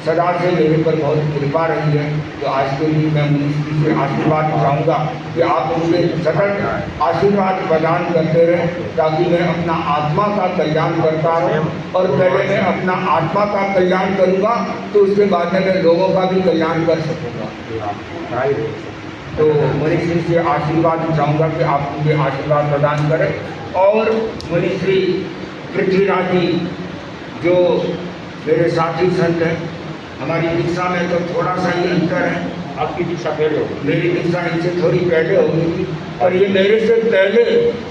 सदा से मेरे पर बहुत कृपा रही है। तो आज के लिए मैं मुनि श्री से आशीर्वाद चाहूँगा कि आप मुझे सतत आशीर्वाद प्रदान करते रहें, ताकि मैं अपना आत्मा का कल्याण करता रहूँ। और पहले मैं अपना आत्मा का कल्याण करूँगा तो उसके बाद में मैं लोगों का भी कल्याण कर सकूँगा। तो मुनि श्री से आशीर्वाद चाहूँगा कि आप मुझे आशीर्वाद प्रदान करें। और मुनि श्री पृथ्वीराज जी जो मेरे साथी संत हैं, हमारी दीक्षा में तो थोड़ा सा ही अंतर है। आपकी दीक्षा पहले होगी, मेरी दीक्षा इनसे थोड़ी पहले होगी, और ये मेरे से पहले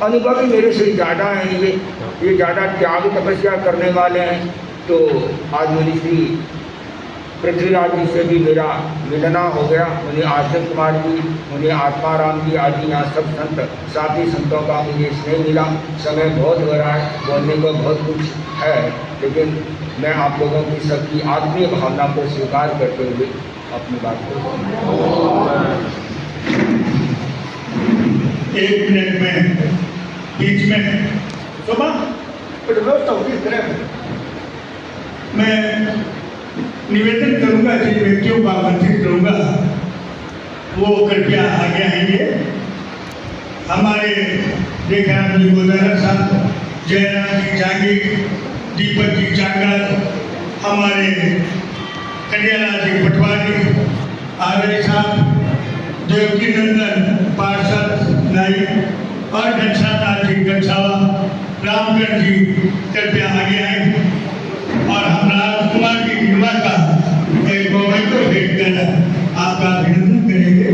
अनुभवी मेरे से ज़्यादा हैं। ये ज़्यादा त्याग तपस्या करने वाले हैं। तो आज मुनि श्री पृथ्वीराज जी से भी मेरा मिलना हो गया। मुझे आश्रम कुमार जी, मुझे आत्माराम जी आदि यहाँ सब संत साथी संतों का मुझे स्नेह मिला। समय बहुत हो रहा है, बोलने को बहुत कुछ है, लेकिन मैं आप लोगों की सबकी आत्मीय भावना को स्वीकार करते हुए अपनी बात को 1 मिनट में बीच में सुबह व्यवस्था होगी इस तरह मैं निवेदन करूंगा, जिन व्यक्तियों को आमंत्रित करूंगा वो कृपया आगे आएंगे। हमारे देखानंद जी गोदारा साहब, जयराम जी जांगीर, दीपक जी जांगर, हमारे कन्यालाल जी पटवारी, आर्य साहब, देवकी नंदन पार्षद नाइक और घनश्याम जी गंछावा, रामगढ़ जी कृपया आगे आए और हम राजकुमार की निर्मा का एक मोबाइल को भेंट कर आपका अभिनंदन करेंगे।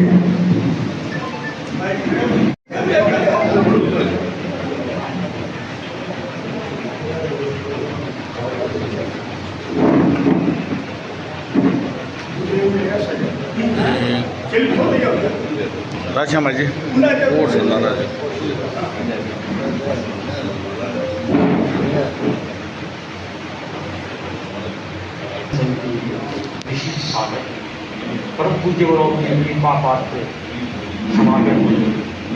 राजश्याम जी और सुनना राज विशिष्ट स्वागत परम पूज्य बड़ों की कृपा पात्र समागम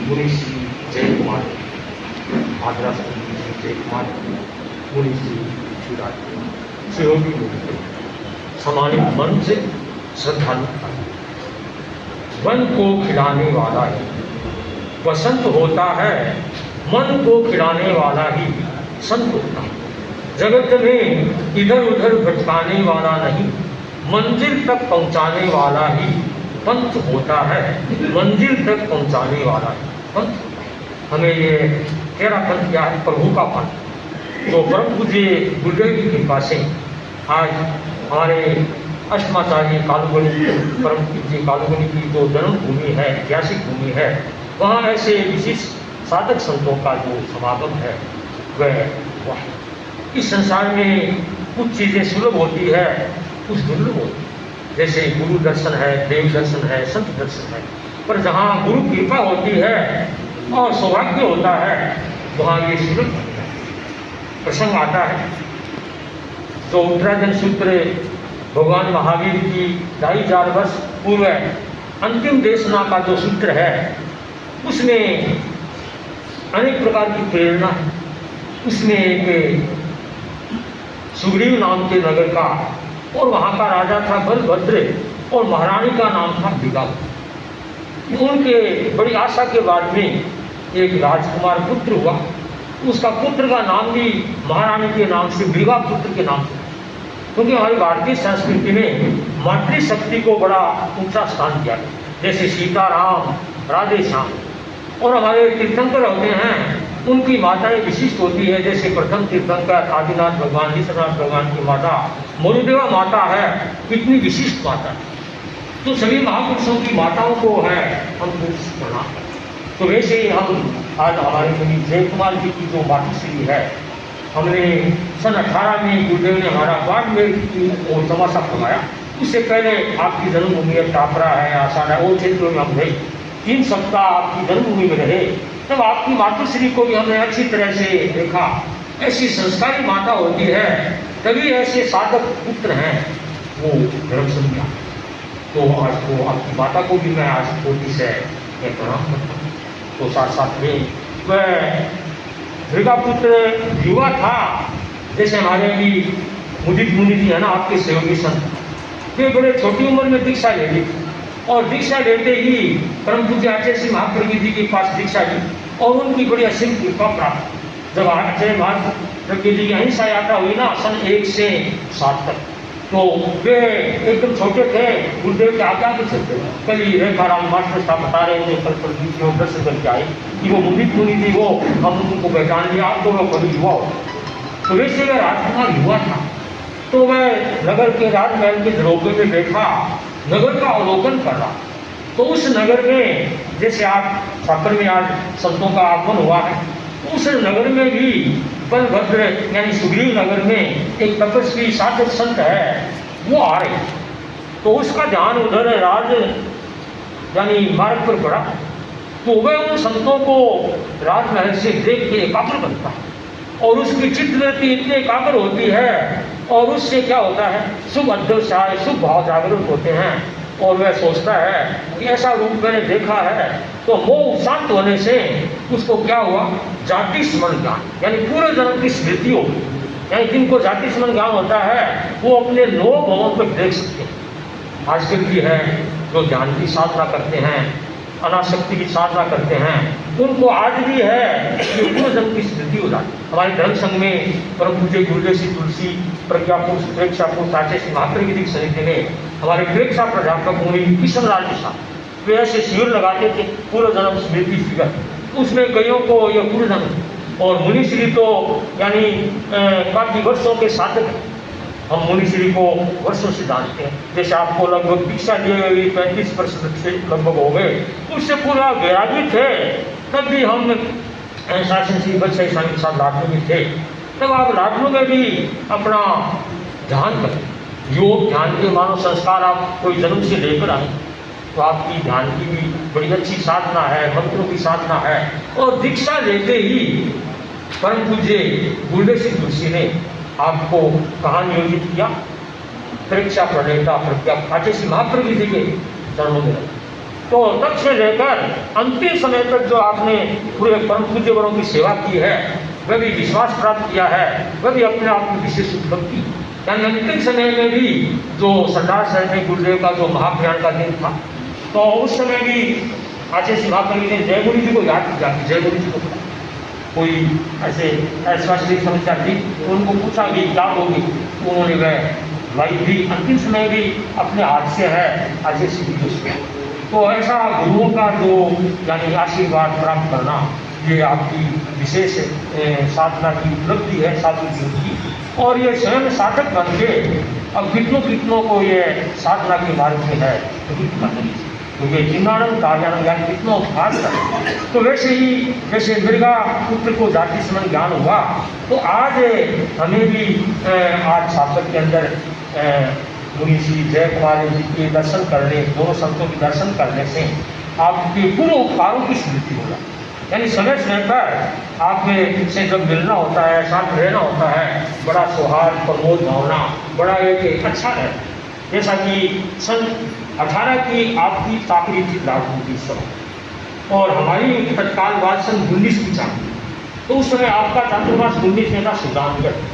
मुनि श्री जय कुमार आदरा श्री जय कुमार मुनि श्री शिवराज सहयोगी मुनि सम्मानित मन से श्रद्धालु वन को खिलाने वाला ही वसंत होता है, मन को खिलाने वाला ही संत होता है। जगत में इधर उधर भटकाने वाला नहीं, मंजिल तक पहुंचाने वाला ही पंथ होता है, मंजिल तक पहुंचाने वाला ही पंथ होता है। हमें ये तेरा पंथ क्या है? प्रभु का पंथ। तो परम पूज्य गुरुदेव की कृपा से आज हमारे अष्टमाचार्य कालुगुणी परम पूज्य कालुगुणी की जो जन्मभूमि है, ऐतिहासिक भूमि है, वहाँ ऐसे विशिष्ट साधक संतों का जो समागम है वह इस संसार में कुछ चीज़ें सुलभ होती है, कुछ दुर्लभ होती है। जैसे गुरु दर्शन है, देव दर्शन है, संत दर्शन है, पर जहाँ गुरु कृपा होती है और सौभाग्य होता है वहाँ ये सुलभ होता है। प्रसंग आता है जो उत्तरायण सूत्र भगवान महावीर की 2500 वर्ष पूर्व अंतिम देशना का जो सूत्र है उसमें अनेक प्रकार की प्रेरणा है। उसमें एक सुग्रीव नाम के नगर का और वहाँ का राजा था बलभद्र और महारानी का नाम था बिगाल। उनके बड़ी आशा के बाद में एक राजकुमार पुत्र हुआ। उसका पुत्र का नाम भी महारानी के नाम से बिगा पुत्र के नाम से, क्योंकि हमारी भारतीय संस्कृति में मातृशक्ति को बड़ा ऊंचा स्थान दिया। जैसे सीताराम, राधे श्याम और हमारे तीर्थंकर होते हैं उनकी माताएं विशिष्ट होती है। जैसे प्रथम तीर्थंकर आदिनाथ भगवान, ईश्वरनाथ भगवान की माता मरुदेवा माता है, कितनी विशिष्ट माता है। तो सभी महापुरुषों की माताओं को है हम पुरुष बना। तो वैसे ही हम आज हमारे मुनि जय कुमार जी की जो मातुश्री है, हमने सन 18 में गुरुदेव ने हमारा बाड़मेर की तमाशा फरमाया। उससे पहले आपकी जन्मभूमि है, टापरा है, आसाना है, वो क्षेत्रों में हम रहे 3 सप्ताह आपकी जन्मभूमि में रहे। तब आपकी मातुश्री को भी हमने अच्छी तरह से देखा। ऐसी संस्कारी माता होती है, तभी ऐसे साधक पुत्र हैं वो धर्म संज्ञा। तो आज को आपकी माता को भी मैं आज कोटि से प्रणाम करता हूँ। तो साथ साथ में वह मृगापुत्र युवा था, जैसे हमारे भी मुदित मुनि जी है ना, आपके सहयोगी संत, वे बड़े छोटी उम्र में दीक्षा ले ली और दीक्षा लेते ही परम पूज्य आचार्य श्री महाप्रभु जी के पास दीक्षा ली और उनकी बड़ी असीम कृपा प्राप्त। जब आचार्य महाप्रभु जी की अहिंसा यात्रा हुई ना सन 1 से 7 तक, तो वे एकदम छोटे थे, गुरुदेव के आज्ञा के चलते। कल ही रेखाराम मास्टर साहब बता रहे थे कल पर दर्शन करके आए कि वो मुदित मुनि थी, वो हम उनको पहचान लिया, आप तो वो कभी युवा हो। तो वैसे वह राजकुमार युवा था। तो वह नगर के राजमहल के झरोखे में बैठा नगर का अवलोकन कर रहा। तो उस नगर में जैसे आप साकर में आज संतों का आगमन हुआ है, उस नगर में भी बलभद्र यानी सुग्रीव नगर में एक तपस्वी साधक संत है, वो आ रहे। तो उसका ध्यान उधर राज यानी मार्ग पर पड़ा। तो वह उन संतों को राजमहल से देख के एकाग्र बनता है और उसकी चित्तवृत्ति इतनी एकाग्र होती है और उससे क्या होता है, शुभ अध्यवसाय, शुभ भाव जागरूक होते हैं और वह सोचता है कि ऐसा रूप मैंने देखा है। तो मोह शांत होने से उसको क्या हुआ, जाति स्मरण ज्ञान यानी पूरे जन्म की स्मृति होगी। यानी जिनको जाति स्मरण ज्ञान होता है वो अपने 9 भवों पर देख सकते हैं। आजकल की है जो ज्ञान की साधना करते हैं, अनासक्ति की साधना करते हैं, उनको आज भी है कि पूर्व जन्म की स्मृति हो जाती। हमारे धर्म संघ में परम पूज्य गुरुदेव श्री तुलसी प्रज्ञा पुरुष प्रेक्षा पुरुष आचार्य श्री महाप्रभु समिति ने हमारे प्रेक्षा प्राध्यापक मुनि किशन लाल जी साहब वे ऐसे शिविर लगाते थे, पूर्व जन्म स्मृति शिविर। उसमें कईयों को यह पूर्व जन्म और मुनिश्री तो यानी काफी वर्षों के साधक हैं। हम मुनिश्री को वर्षों से जानते हैं। जैसे आपको लगभग दीक्षा दिए हुए 35 वर्ष से लगभग हो गए, उससे पूरा वैरागी थे। तब भी हम शासन श्री बच्चे स्वामी के साथ लाडनू में थे। तब आप लाडनू में भी अपना ध्यान करें, योग ध्यान के मानव संस्कार आप कोई जन्म से लेकर आए तो आपकी ध्यान की भी बड़ी अच्छी साधना है, मंत्रों की साधना है। और दीक्षा लेते ही परम पूज्य गुरुदेव श्री तुलसी ने आपको कहाँ नियोजित किया, परीक्षा प्रणेता प्रज्ञा आचार्य श्री महाप्रभु जी के चरणों में रखा। तो तब से लेकर अंतिम समय तक जो आपने पूरे परम पूज्य वरों की सेवा की है, वह भी विश्वास प्राप्त किया है, वह भी अपने आप में विशेष उपलब्धि। यानी अंतिम समय में भी जो सरदार साहब ने गुरुदेव का जो महाप्रयाण का दिन था, तो उस समय भी आचार्य श्री महाप्रभु ने जय गुरु जी को याद किया, जय गुरु जी को कोई ऐसा श्री समस्या थी तो उनको पूछा कि क्या होगी, तो उन्होंने वह भाई भी अंतिम समय भी अपने हाथ से है आचार्य श्री जी। तो ऐसा गुरुओं का जो यानी आशीर्वाद प्राप्त करना, ये आपकी विशेष साधना की उपलब्धि है साधु जी की। और ये स्वयं साधक बन के अब कितनों को ये साधना के मार्ग में है क्योंकि जिन्नानंद कार्यानंद यानी कितना उपहार कर। तो वैसे ही जैसे मृगा पुत्र को जाति समन ज्ञान हुआ, तो आज हमें भी आज साधक के अंदर मुनि श्री जय कुमार जी के दर्शन करने, दोनों संतों के दर्शन करने से आपके पूर्व उपकारों की स्मृति होगा। यानी समय समय पर आप से जब मिलना होता है, साथ रहना होता है, बड़ा सौहार्द प्रमोद भावना बड़ा एक अच्छा है। जैसा कि सन 18 की आपकी ताकरी थी लागू की समय, और हमारी तत्काल बाद सन 19 की चाकरी, तो उस समय आपका चातुर्मास 19 में था सुदानगढ़।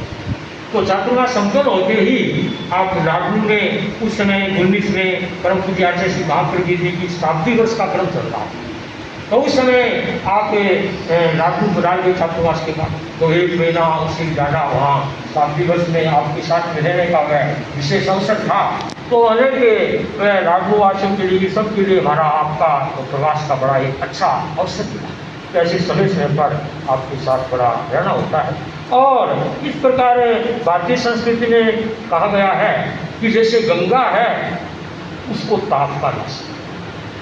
तो चातुर्मास संपन्न होते ही आप लागू में उस समय 19 में परम पूज्य आचार्य श्री महाप्रभु जी की शताब्दी वर्ष का क्रम चल रहा था। तो उस समय आप लागू बुला गए छात्रावास के बाद, तो 1 महीना उससे ज़्यादा वहाँ शताब्दी वर्ष में आपके साथ रहने का वह विशेष अवसर था। तो अनेक लागूवासियों के लिए, सबके लिए हमारा आपका प्रवास का बड़ा एक अच्छा अवसर मिला। तो ऐसे समय समय पर आपके साथ बड़ा रहना होता है। और इस प्रकार भारतीय संस्कृति में कहा गया है कि जैसे गंगा है उसको ताप का नाश,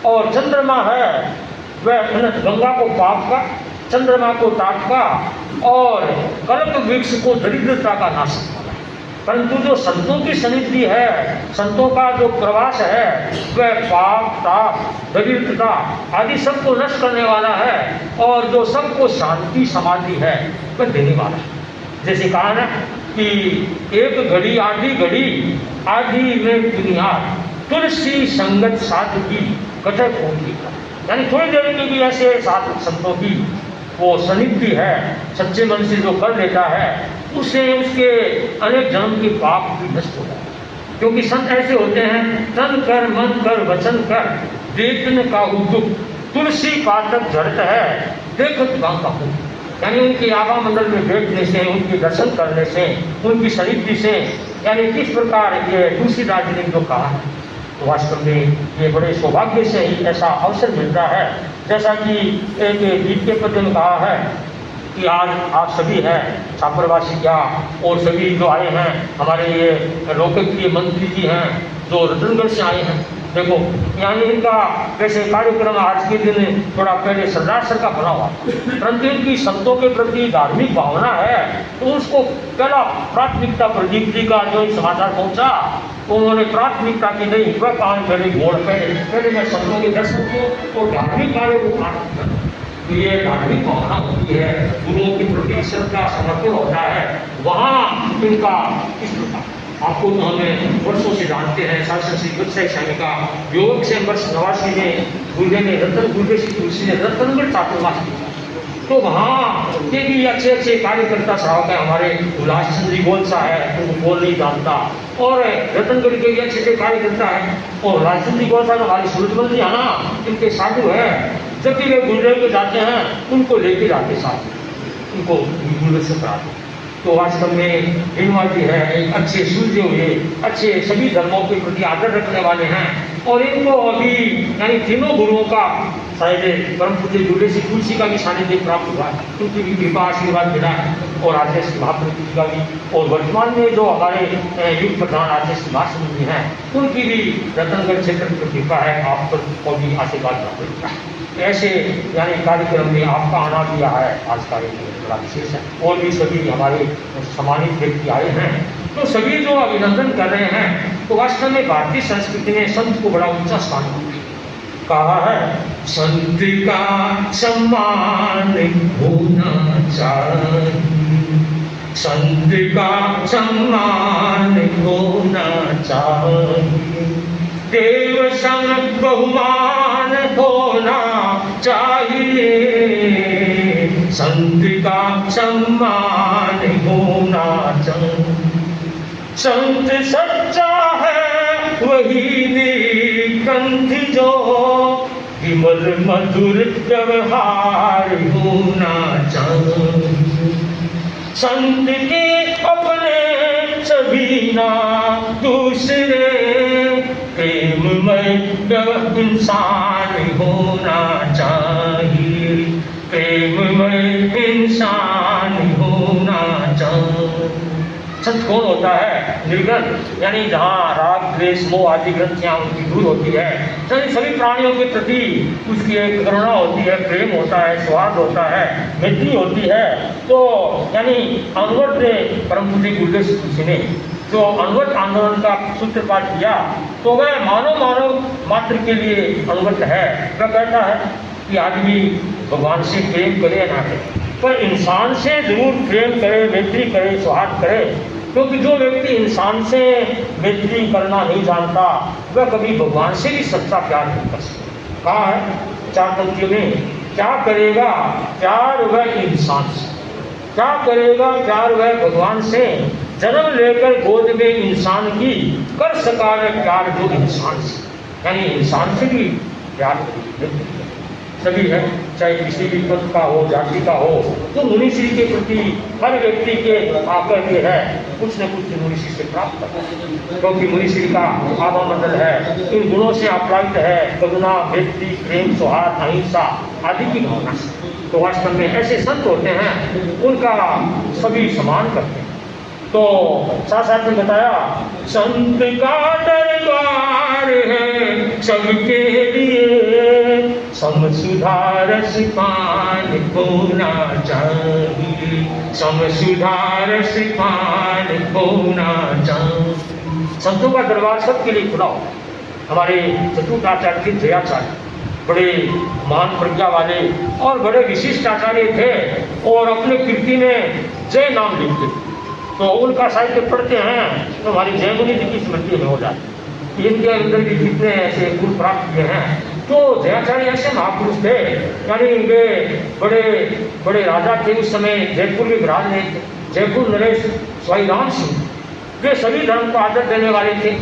और चंद्रमा है वह गंगा को पाप का, चंद्रमा को ताप का, और कल्प वृक्ष को दरिद्रता का नाश करना। परंतु जो संतों की सन्निधि है, संतों का जो प्रवास है, वह पाप ताप दरिद्रता आदि सबको नष्ट करने वाला है, और जो सबको शांति समाधि है वह देने वाला है। जैसे कहा ना कि एक घड़ी आधी में दुनिया, तुलसी संगत साध की कथे होगी। यानी थोड़ी देर के भी ऐसे साथ संतों की वो सन्निधि है, सच्चे मन से जो कर लेता है, उससे उसके अनेक जन्म के पाप भी नष्ट हो जाते हैं। क्योंकि संत ऐसे होते हैं, तन कर मन कर वचन कर देखने का दुख, तुलसी पातक जड़त है देखत गांव का हुक। यानी उनके आभा मंडल में बैठने से, उनके दर्शन करने से, उनकी सन्निधि से, यानी किस प्रकार ये तुलसीदास जी ने जो कहा है, तो वास्तव में ये बड़े सौभाग्य से ही ऐसा अवसर मिलता है। जैसा कि एक गीत के पद में कहा है कि आज आप सभी हैं छापरवासी क्या, और सभी जो आए हैं हमारे ये लोकक के मंत्री जी हैं जो रतनगढ़ से आए हैं। देखो यानी इनका वैसे कार्यक्रम आज के दिन थोड़ा पहले सरदार सर का बना हुआ, परंतु इनकी संतों के प्रति धार्मिक भावना है, तो उसको पहला प्राथमिकता प्रदीप जी का जो समाचार पहुंचा, तो उन्होंने प्राथमिकता की नहीं, वह काम पहले घोड़ पहले मैं संतों के दर्शन को और धार्मिक कार्य को प्राथमिकता। तो ये धार्मिक भावना होती है, गुरुओं के प्रति श्रद्धा समर्पण होता है, वहाँ इनका इस प्रकार। आपको तो हमें वर्षों से जानते हैं, शासन श्री गुत्साई स्वामी का योग से वर्ष 89 में गुरुदेव ने गुरुदेव श्री तुलसी ने रतनगढ़ चातुर्मास किया। तो वहाँ के भी अच्छे कार्यकर्ता साहब है, हमारे उल्लास चंद्र जी गोलसा है, उनको बोल नहीं जानता, और रतनगढ़ के भी अच्छे कार्यकर्ता है, और राजचंद्र जी गोलसा जो हमारे सूरजमल जी है ना, इनके साधु है, जब भी वे गुरुदेव को जाते हैं उनको लेके जाते साथ, उनको गुरुदेव से कराते। तो वास्तव में हिंदुआ जी है एक अच्छे सुलझे हुए, अच्छे सभी धर्मों के प्रति आदर रखने वाले हैं, और इनको अभी यानी तीनों गुरुओं का शायद परम पूज्य गुरुदेव श्री तुलसी का भी सानिध्य प्राप्त हुआ है, उनकी भी कृपा आशीर्वाद मिला है, और आचार्य श्री महाप्रभु जी का भी, और वर्तमान में जो हमारे युग प्रधान आचार्य श्री महासमुद्र जी हैं उनकी भी रतनगढ़ क्षेत्र की कृपा है, आप पर को भी आशीर्वाद प्राप्त होता है। ऐसे यानी कार्यक्रम में आपका आना भी आया है, आज का बड़ा विशेष है, और भी सभी हमारे सम्मानित व्यक्ति आए हैं, तो सभी जो अभिनंदन कर रहे हैं। तो वास्तव में भारतीय संस्कृति में संत को बड़ा ऊंचा स्थान कहा है, संत का सम्मान होना चाहिए, संत का सम्मान होना चाहिए, देव सम बहुमान होना चाहिए, संत का सम्मान होना चाहिए। संत सच्चा है वही नीलकंठ जो विमल मधुर व्यवहार होना चाहिए। संत के अपने सभी ना दूसरे प्रेममय इंसान होना चाहिए, प्रेममय इंसान होना चाहिए। संत कौन होता है? निर्गुण, यानी जहाँ राग द्वेष मोह आदि ग्रंथियाँ उनकी दूर होती है, सभी प्राणियों के प्रति उसकी एक करुणा होती है, प्रेम होता है, स्वाद होता है, मैत्री होती है। तो यानी अनुवर्त परम पूज्य गुरुदेव जी ने जो अनुवर्त आंदोलन का सूत्रपात किया, तो वह मानव मात्र के लिए अनुवर्त है। वह कहता है कि आदमी भगवान से प्रेम करे ना करे, पर इंसान से जरूर प्रेम करे, मैत्री करे, सौहार्द करे, क्योंकि जो व्यक्ति इंसान से मैत्री करना नहीं जानता वह कभी भगवान से भी सच्चा प्यार नहीं कर सकता। कहा है चार पंक्तियों में, क्या करेगा प्यार वह इंसान से, क्या करेगा प्यार वह भगवान से, जन्म लेकर गोद में इंसान की कर सका वह प्यार जो इंसान से, यानी इंसान से भी प्यार सभी है, चाहे किसी भी पंथ का हो, जाति का हो, तो मुनिश्री के प्रति हर व्यक्ति के आकर के है कुछ न कुछ मुनिश्री से प्राप्त करता है, क्योंकि मुनिश्री का आभा मंडल है, इन गुणों से आप्लावित है, करुणा, मैत्री, प्रेम, सौहार्द, अहिंसा आदि की भावना से। तो वास्तव में ऐसे संत होते हैं उनका सभी सम्मान करते हैं। तो साथ में बताया संत का दरबार है सबके लिए, सम सुधारस पान होना चाहिए, सम सुधारस पान होना चाहिए। संतों का दरबार सबके लिए खुला हो। हमारे चतुर्थाचार्य के जयाचार्य बड़े महान प्रज्ञा वाले और बड़े विशिष्ट आचार्य थे और अपने कीर्ति में जय नाम लिखते, तो उनका साहित्य पढ़ते हैं तो हमारी जयमुनि जी की स्मृति में हो जाती। इनके अंदर भी कितने ऐसे गुण प्राप्त किए हैं। तो जयाचार्य ऐसे महापुरुष थे, यानी वे बड़े बड़े राजा थे उस समय, जयपुर के विराज रहे थे, जयपुर नरेश स्वाई राम सिंह, वे सभी धर्म को आदर देने वाले थे।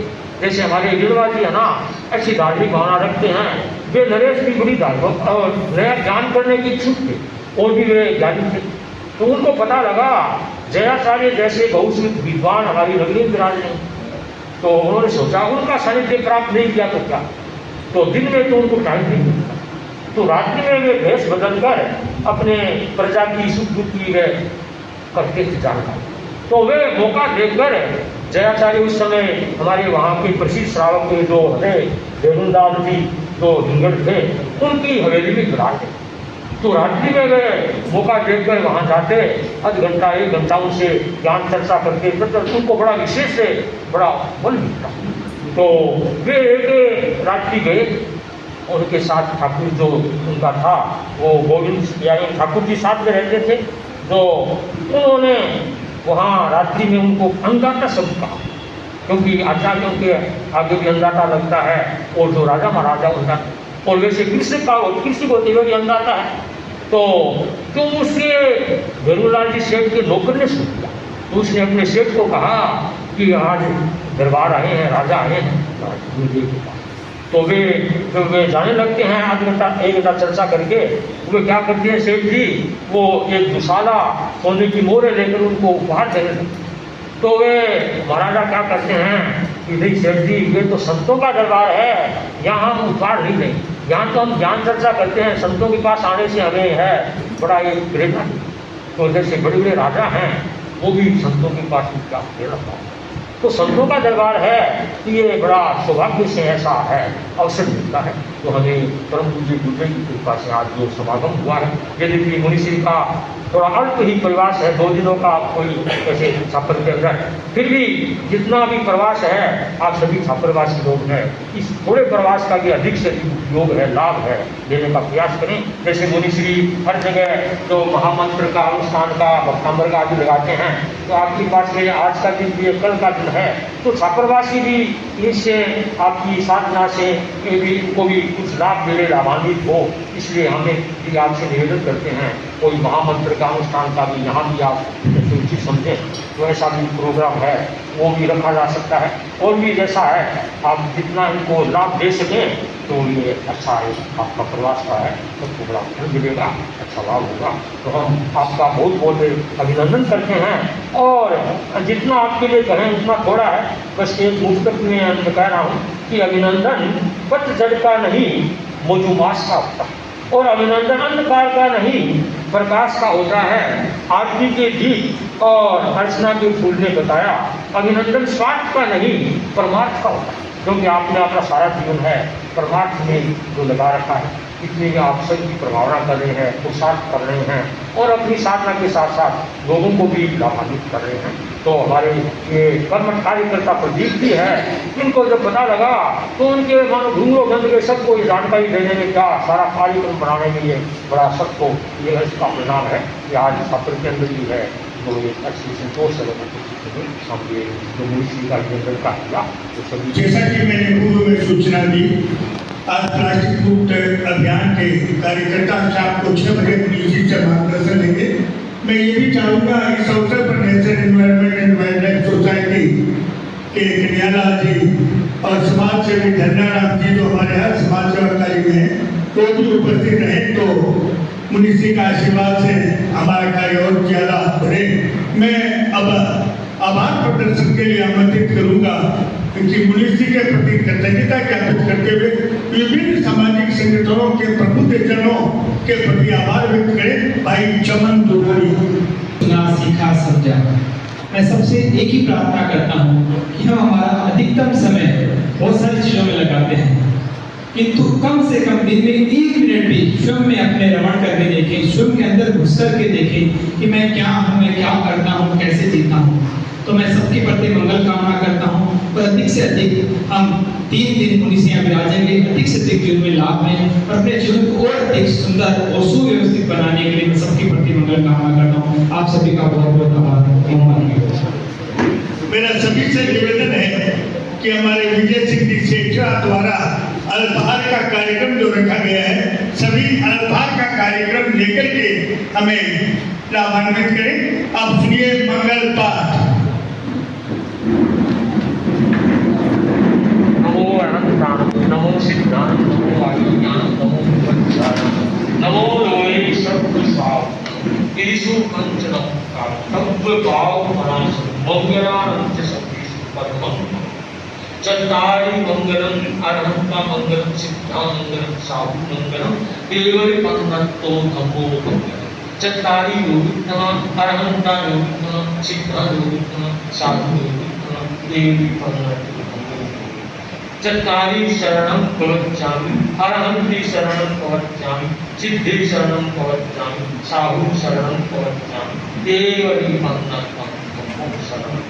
जैसे हमारे गिरवा जी है ना, ऐसी धार्मिक भावना रखते हैं, वे नरेश भी बड़ी धार्मिक और नया ज्ञान करने की इच्छुक थे और भी वे ज्ञानी थे। तो उनको पता लगा जयाचार्य जैसे बहुश्रुत विद्वान हमारी नगरी में विराज नहीं, तो उन्होंने सोचा उनका सानिध्य प्राप्त नहीं किया तो क्या, तो दिन में तो उनको टाइम नहीं मिलता, तो रात्रि में वे भेष बदलकर अपने प्रजा की सुख दुख की वे करते थे जानकारी। तो वे मौका देखकर जयाचार्य उस समय हमारे वहाँ के प्रसिद्ध श्रावक के जो थे देवनदास जी जो हिंगड़ थे, उनकी हवेली में विराज थे। तो रात्रि में वे मौका देखकर वहाँ जाते, आध घंटा एक घंटा उनसे ज्ञान चर्चा करते, मतलब उनको बड़ा विशेष से बड़ा बल मिलता। तो वे एक रात्रि गए, उनके साथ ठाकुर जो उनका था वो गोविंद यानी ठाकुर जी साथ में रहते थे, तो उन्होंने वहाँ रात्रि में उनको अंदाता शब्द कहा, क्योंकि आचार्यों के आगे भी अंदाता लगता है और जो राजा महाराजा उनका, और वैसे कृष्ण को देवे भी अंदाता है। तो उसके भेरूलाल जी सेठ के नौकर ने सुन लिया, तो उसने अपने सेठ को कहा कि आज दरबार आए हैं, राजा आए हैं गुरुदेव के पास। तो वे जब वे जाने लगते हैं आध घंटा एक घंटा चर्चा करके, वे क्या करते हैं सेठ जी, वो एक दुशाला सोने की मोहरें लेकर उनको उपहार देने लगते। तो वे महाराजा क्या करते हैं कि नहीं सेठ जी, ये तो संतों का दरबार है, यहाँ हम उपहार नहीं देंगे, यहाँ तो हम ज्ञान चर्चा करते हैं, संतों के पास आने से हमें है बड़ा एक प्रेरणा। तो जैसे बड़े बड़े राजा हैं वो भी संतों के पास क्या प्रेरणा पाते, तो संतों का दरबार है, तो ये बड़ा सौभाग्य से ऐसा है अवसर मिलता है। तो हमें परम पूज्य गुरुदेव की कृपा से आज जो समागम हुआ है, यदि मुनिश्री का थोड़ा अल्प ही प्रवास है, 2 दिनों का कोई ऐसे छापर के अंदर। फिर भी जितना भी प्रवास है आप सभी छात्रवासी लोग हैं, इस थोड़े प्रवास का भी अधिक से अधिक उपयोग है, लाभ है, लेने का प्रयास करें। जैसे मुनिश्री हर जगह जो महामंत्र का अनुष्ठान का भक्तामृग आदि लगाते हैं, तो आपके पास में आज का दिन भी है, कल का दिन है, तो छात्रवासी भी इससे आपकी साधना से भी इनको भी कुछ लाभ मिले, लाभान्वित हो। इसलिए हमें भी आपसे निवेदन करते हैं कोई महामंत्र का अनुष्ठान का भी यहाँ भी आप उचित समझें तो ऐसा भी प्रोग्राम है वो भी रखा जा सकता है। और भी जैसा है आप जितना इनको लाभ दे सकें तो ये अच्छा है, आपका प्रवास का है, सबको बड़ा फल मिलेगा, अच्छा लाभ होगा। तो हम आपका बहुत बहुत अभिनंदन करते हैं और जितना आपके लिए कहें उतना थोड़ा है। बस एक मुफ्त में मैं कह रहा हूँ कि अभिनंदन पतझड़ का नहीं मधुमास का होता है, और अभिनंदन अंधकार का नहीं प्रकाश का होता है। आरती के गीत और अर्चना के फूल ने बताया अभिनंदन स्वार्थ का नहीं परमार्थ का होता है, क्योंकि आपने अपना सारा जीवन है परमार्थ में जो लगा रखा है, इसलिए आप सबकी प्रभावना कर रहे हैं, पुरुषार्थ कर रहे हैं और अपनी साधना के साथ साथ लोगों को भी लाभान्वित कर रहे हैं। तो हमारे ये कर्मठ कार्यकर्ता प्रदीप भी है, इनको जब पता लगा तो उनके मानो ढूंढो बंद के सबको जानकारी देने में क्या सारा कार्यक्रम बनाने में ये बड़ा सबको ये इसका परिणाम है कि आज छात्र के अंदर भी है तो ये अच्छी संतोष है हम ये जो मुनिश्री का केंद्र का किया तो सभी। जैसा कि मैंने पूर्व में सूचना दी, आज प्लास्टिक मुक्त अभियान के कार्यकर्ता शाम को 6 बजे मुनिश्री से मार्गदर्शन लेंगे। मैं ये भी चाहूँगा इस अवसर पर nature environment and wildlife society के कन्याला जी और समाज सेवी धन्याराम जी जो हमारे हर समाज सेवा कार्य में हैं तो भी उपस्थित रहे तो मुनिश्री का आशीर्वाद से हमारा कार्य और ज्यादा बढ़े। मैं अब आभार प्रदर्शन के लिए आमंत्रित करूंगा क्योंकि मुनिश्री के प्रति कृतज्ञता ज्ञापित करते हुए विभिन्न सामाजिक संगठनों के प्रबुद्धजनों के प्रति आभार व्यक्त करें। भाई चमन दुबरी। सीखा समझा, मैं सबसे एक ही प्रार्थना करता हूँ कि हम हमारा अधिकतम समय बहुत सारी चीजों में लगाते हैं, किंतु कम से कम दिन में 1 मिनट भी स्वयं में अपने रमण करके देखें, स्वयं के अंदर घुस करके देखें कि मैं क्या हूँ, मैं क्या करता हूँ, कैसे जीता हूँ। तो मैं सबके प्रति मंगल कामना करता हूँ और अधिक से अधिक हम 3 दिन मुनिश्रियाँ विराजेंगे, अधिक से अधिक जीवन में लाभ में और अपने जीवन को और अधिक सुंदर और सुव्यवस्थित बनाने के लिए मैं सबके प्रति मंगल कामना करता हूँ। आप सभी का बहुत बहुत आभार। मेरा सभी से निवेदन है कि हमारे विजय सिंह जी सेठा द्वारा अल्पहार का कार्यक्रम जो रखा गया है, सभी अल्पहार का कार्यक्रम लेकर के हमें लाभान्वित करें। आप सुनिए मंगल पाठ। नमो अनंतानंद, नमो सिद्धानंद, नमो आयुज्ञानंद, नमो विपत्तिदानंद, नमो लोये सर्वसाव ईशु कंचनम कर्तव्य भाव मनासम मंगलानंद सतीश परमं चत्तारि मंगलम अरहंता मंगलम सिद्धा मंगलम साधु मंगलम केवल पन्नतो धम्मो मंगलम चत्तारि योगित्तम अरहंता योगित्तम सिद्धा योगित्तम साधु योगित्तम देवी पन्नतो चत्तारि शरणं प्रवक्ष्यामि अरहंति शरणं प्रवक्ष्यामि सिद्धि शरणं प्रवक्ष्यामि साधु शरणं प्रवक्ष्यामि देवी पन्नतो धम्मो शरणं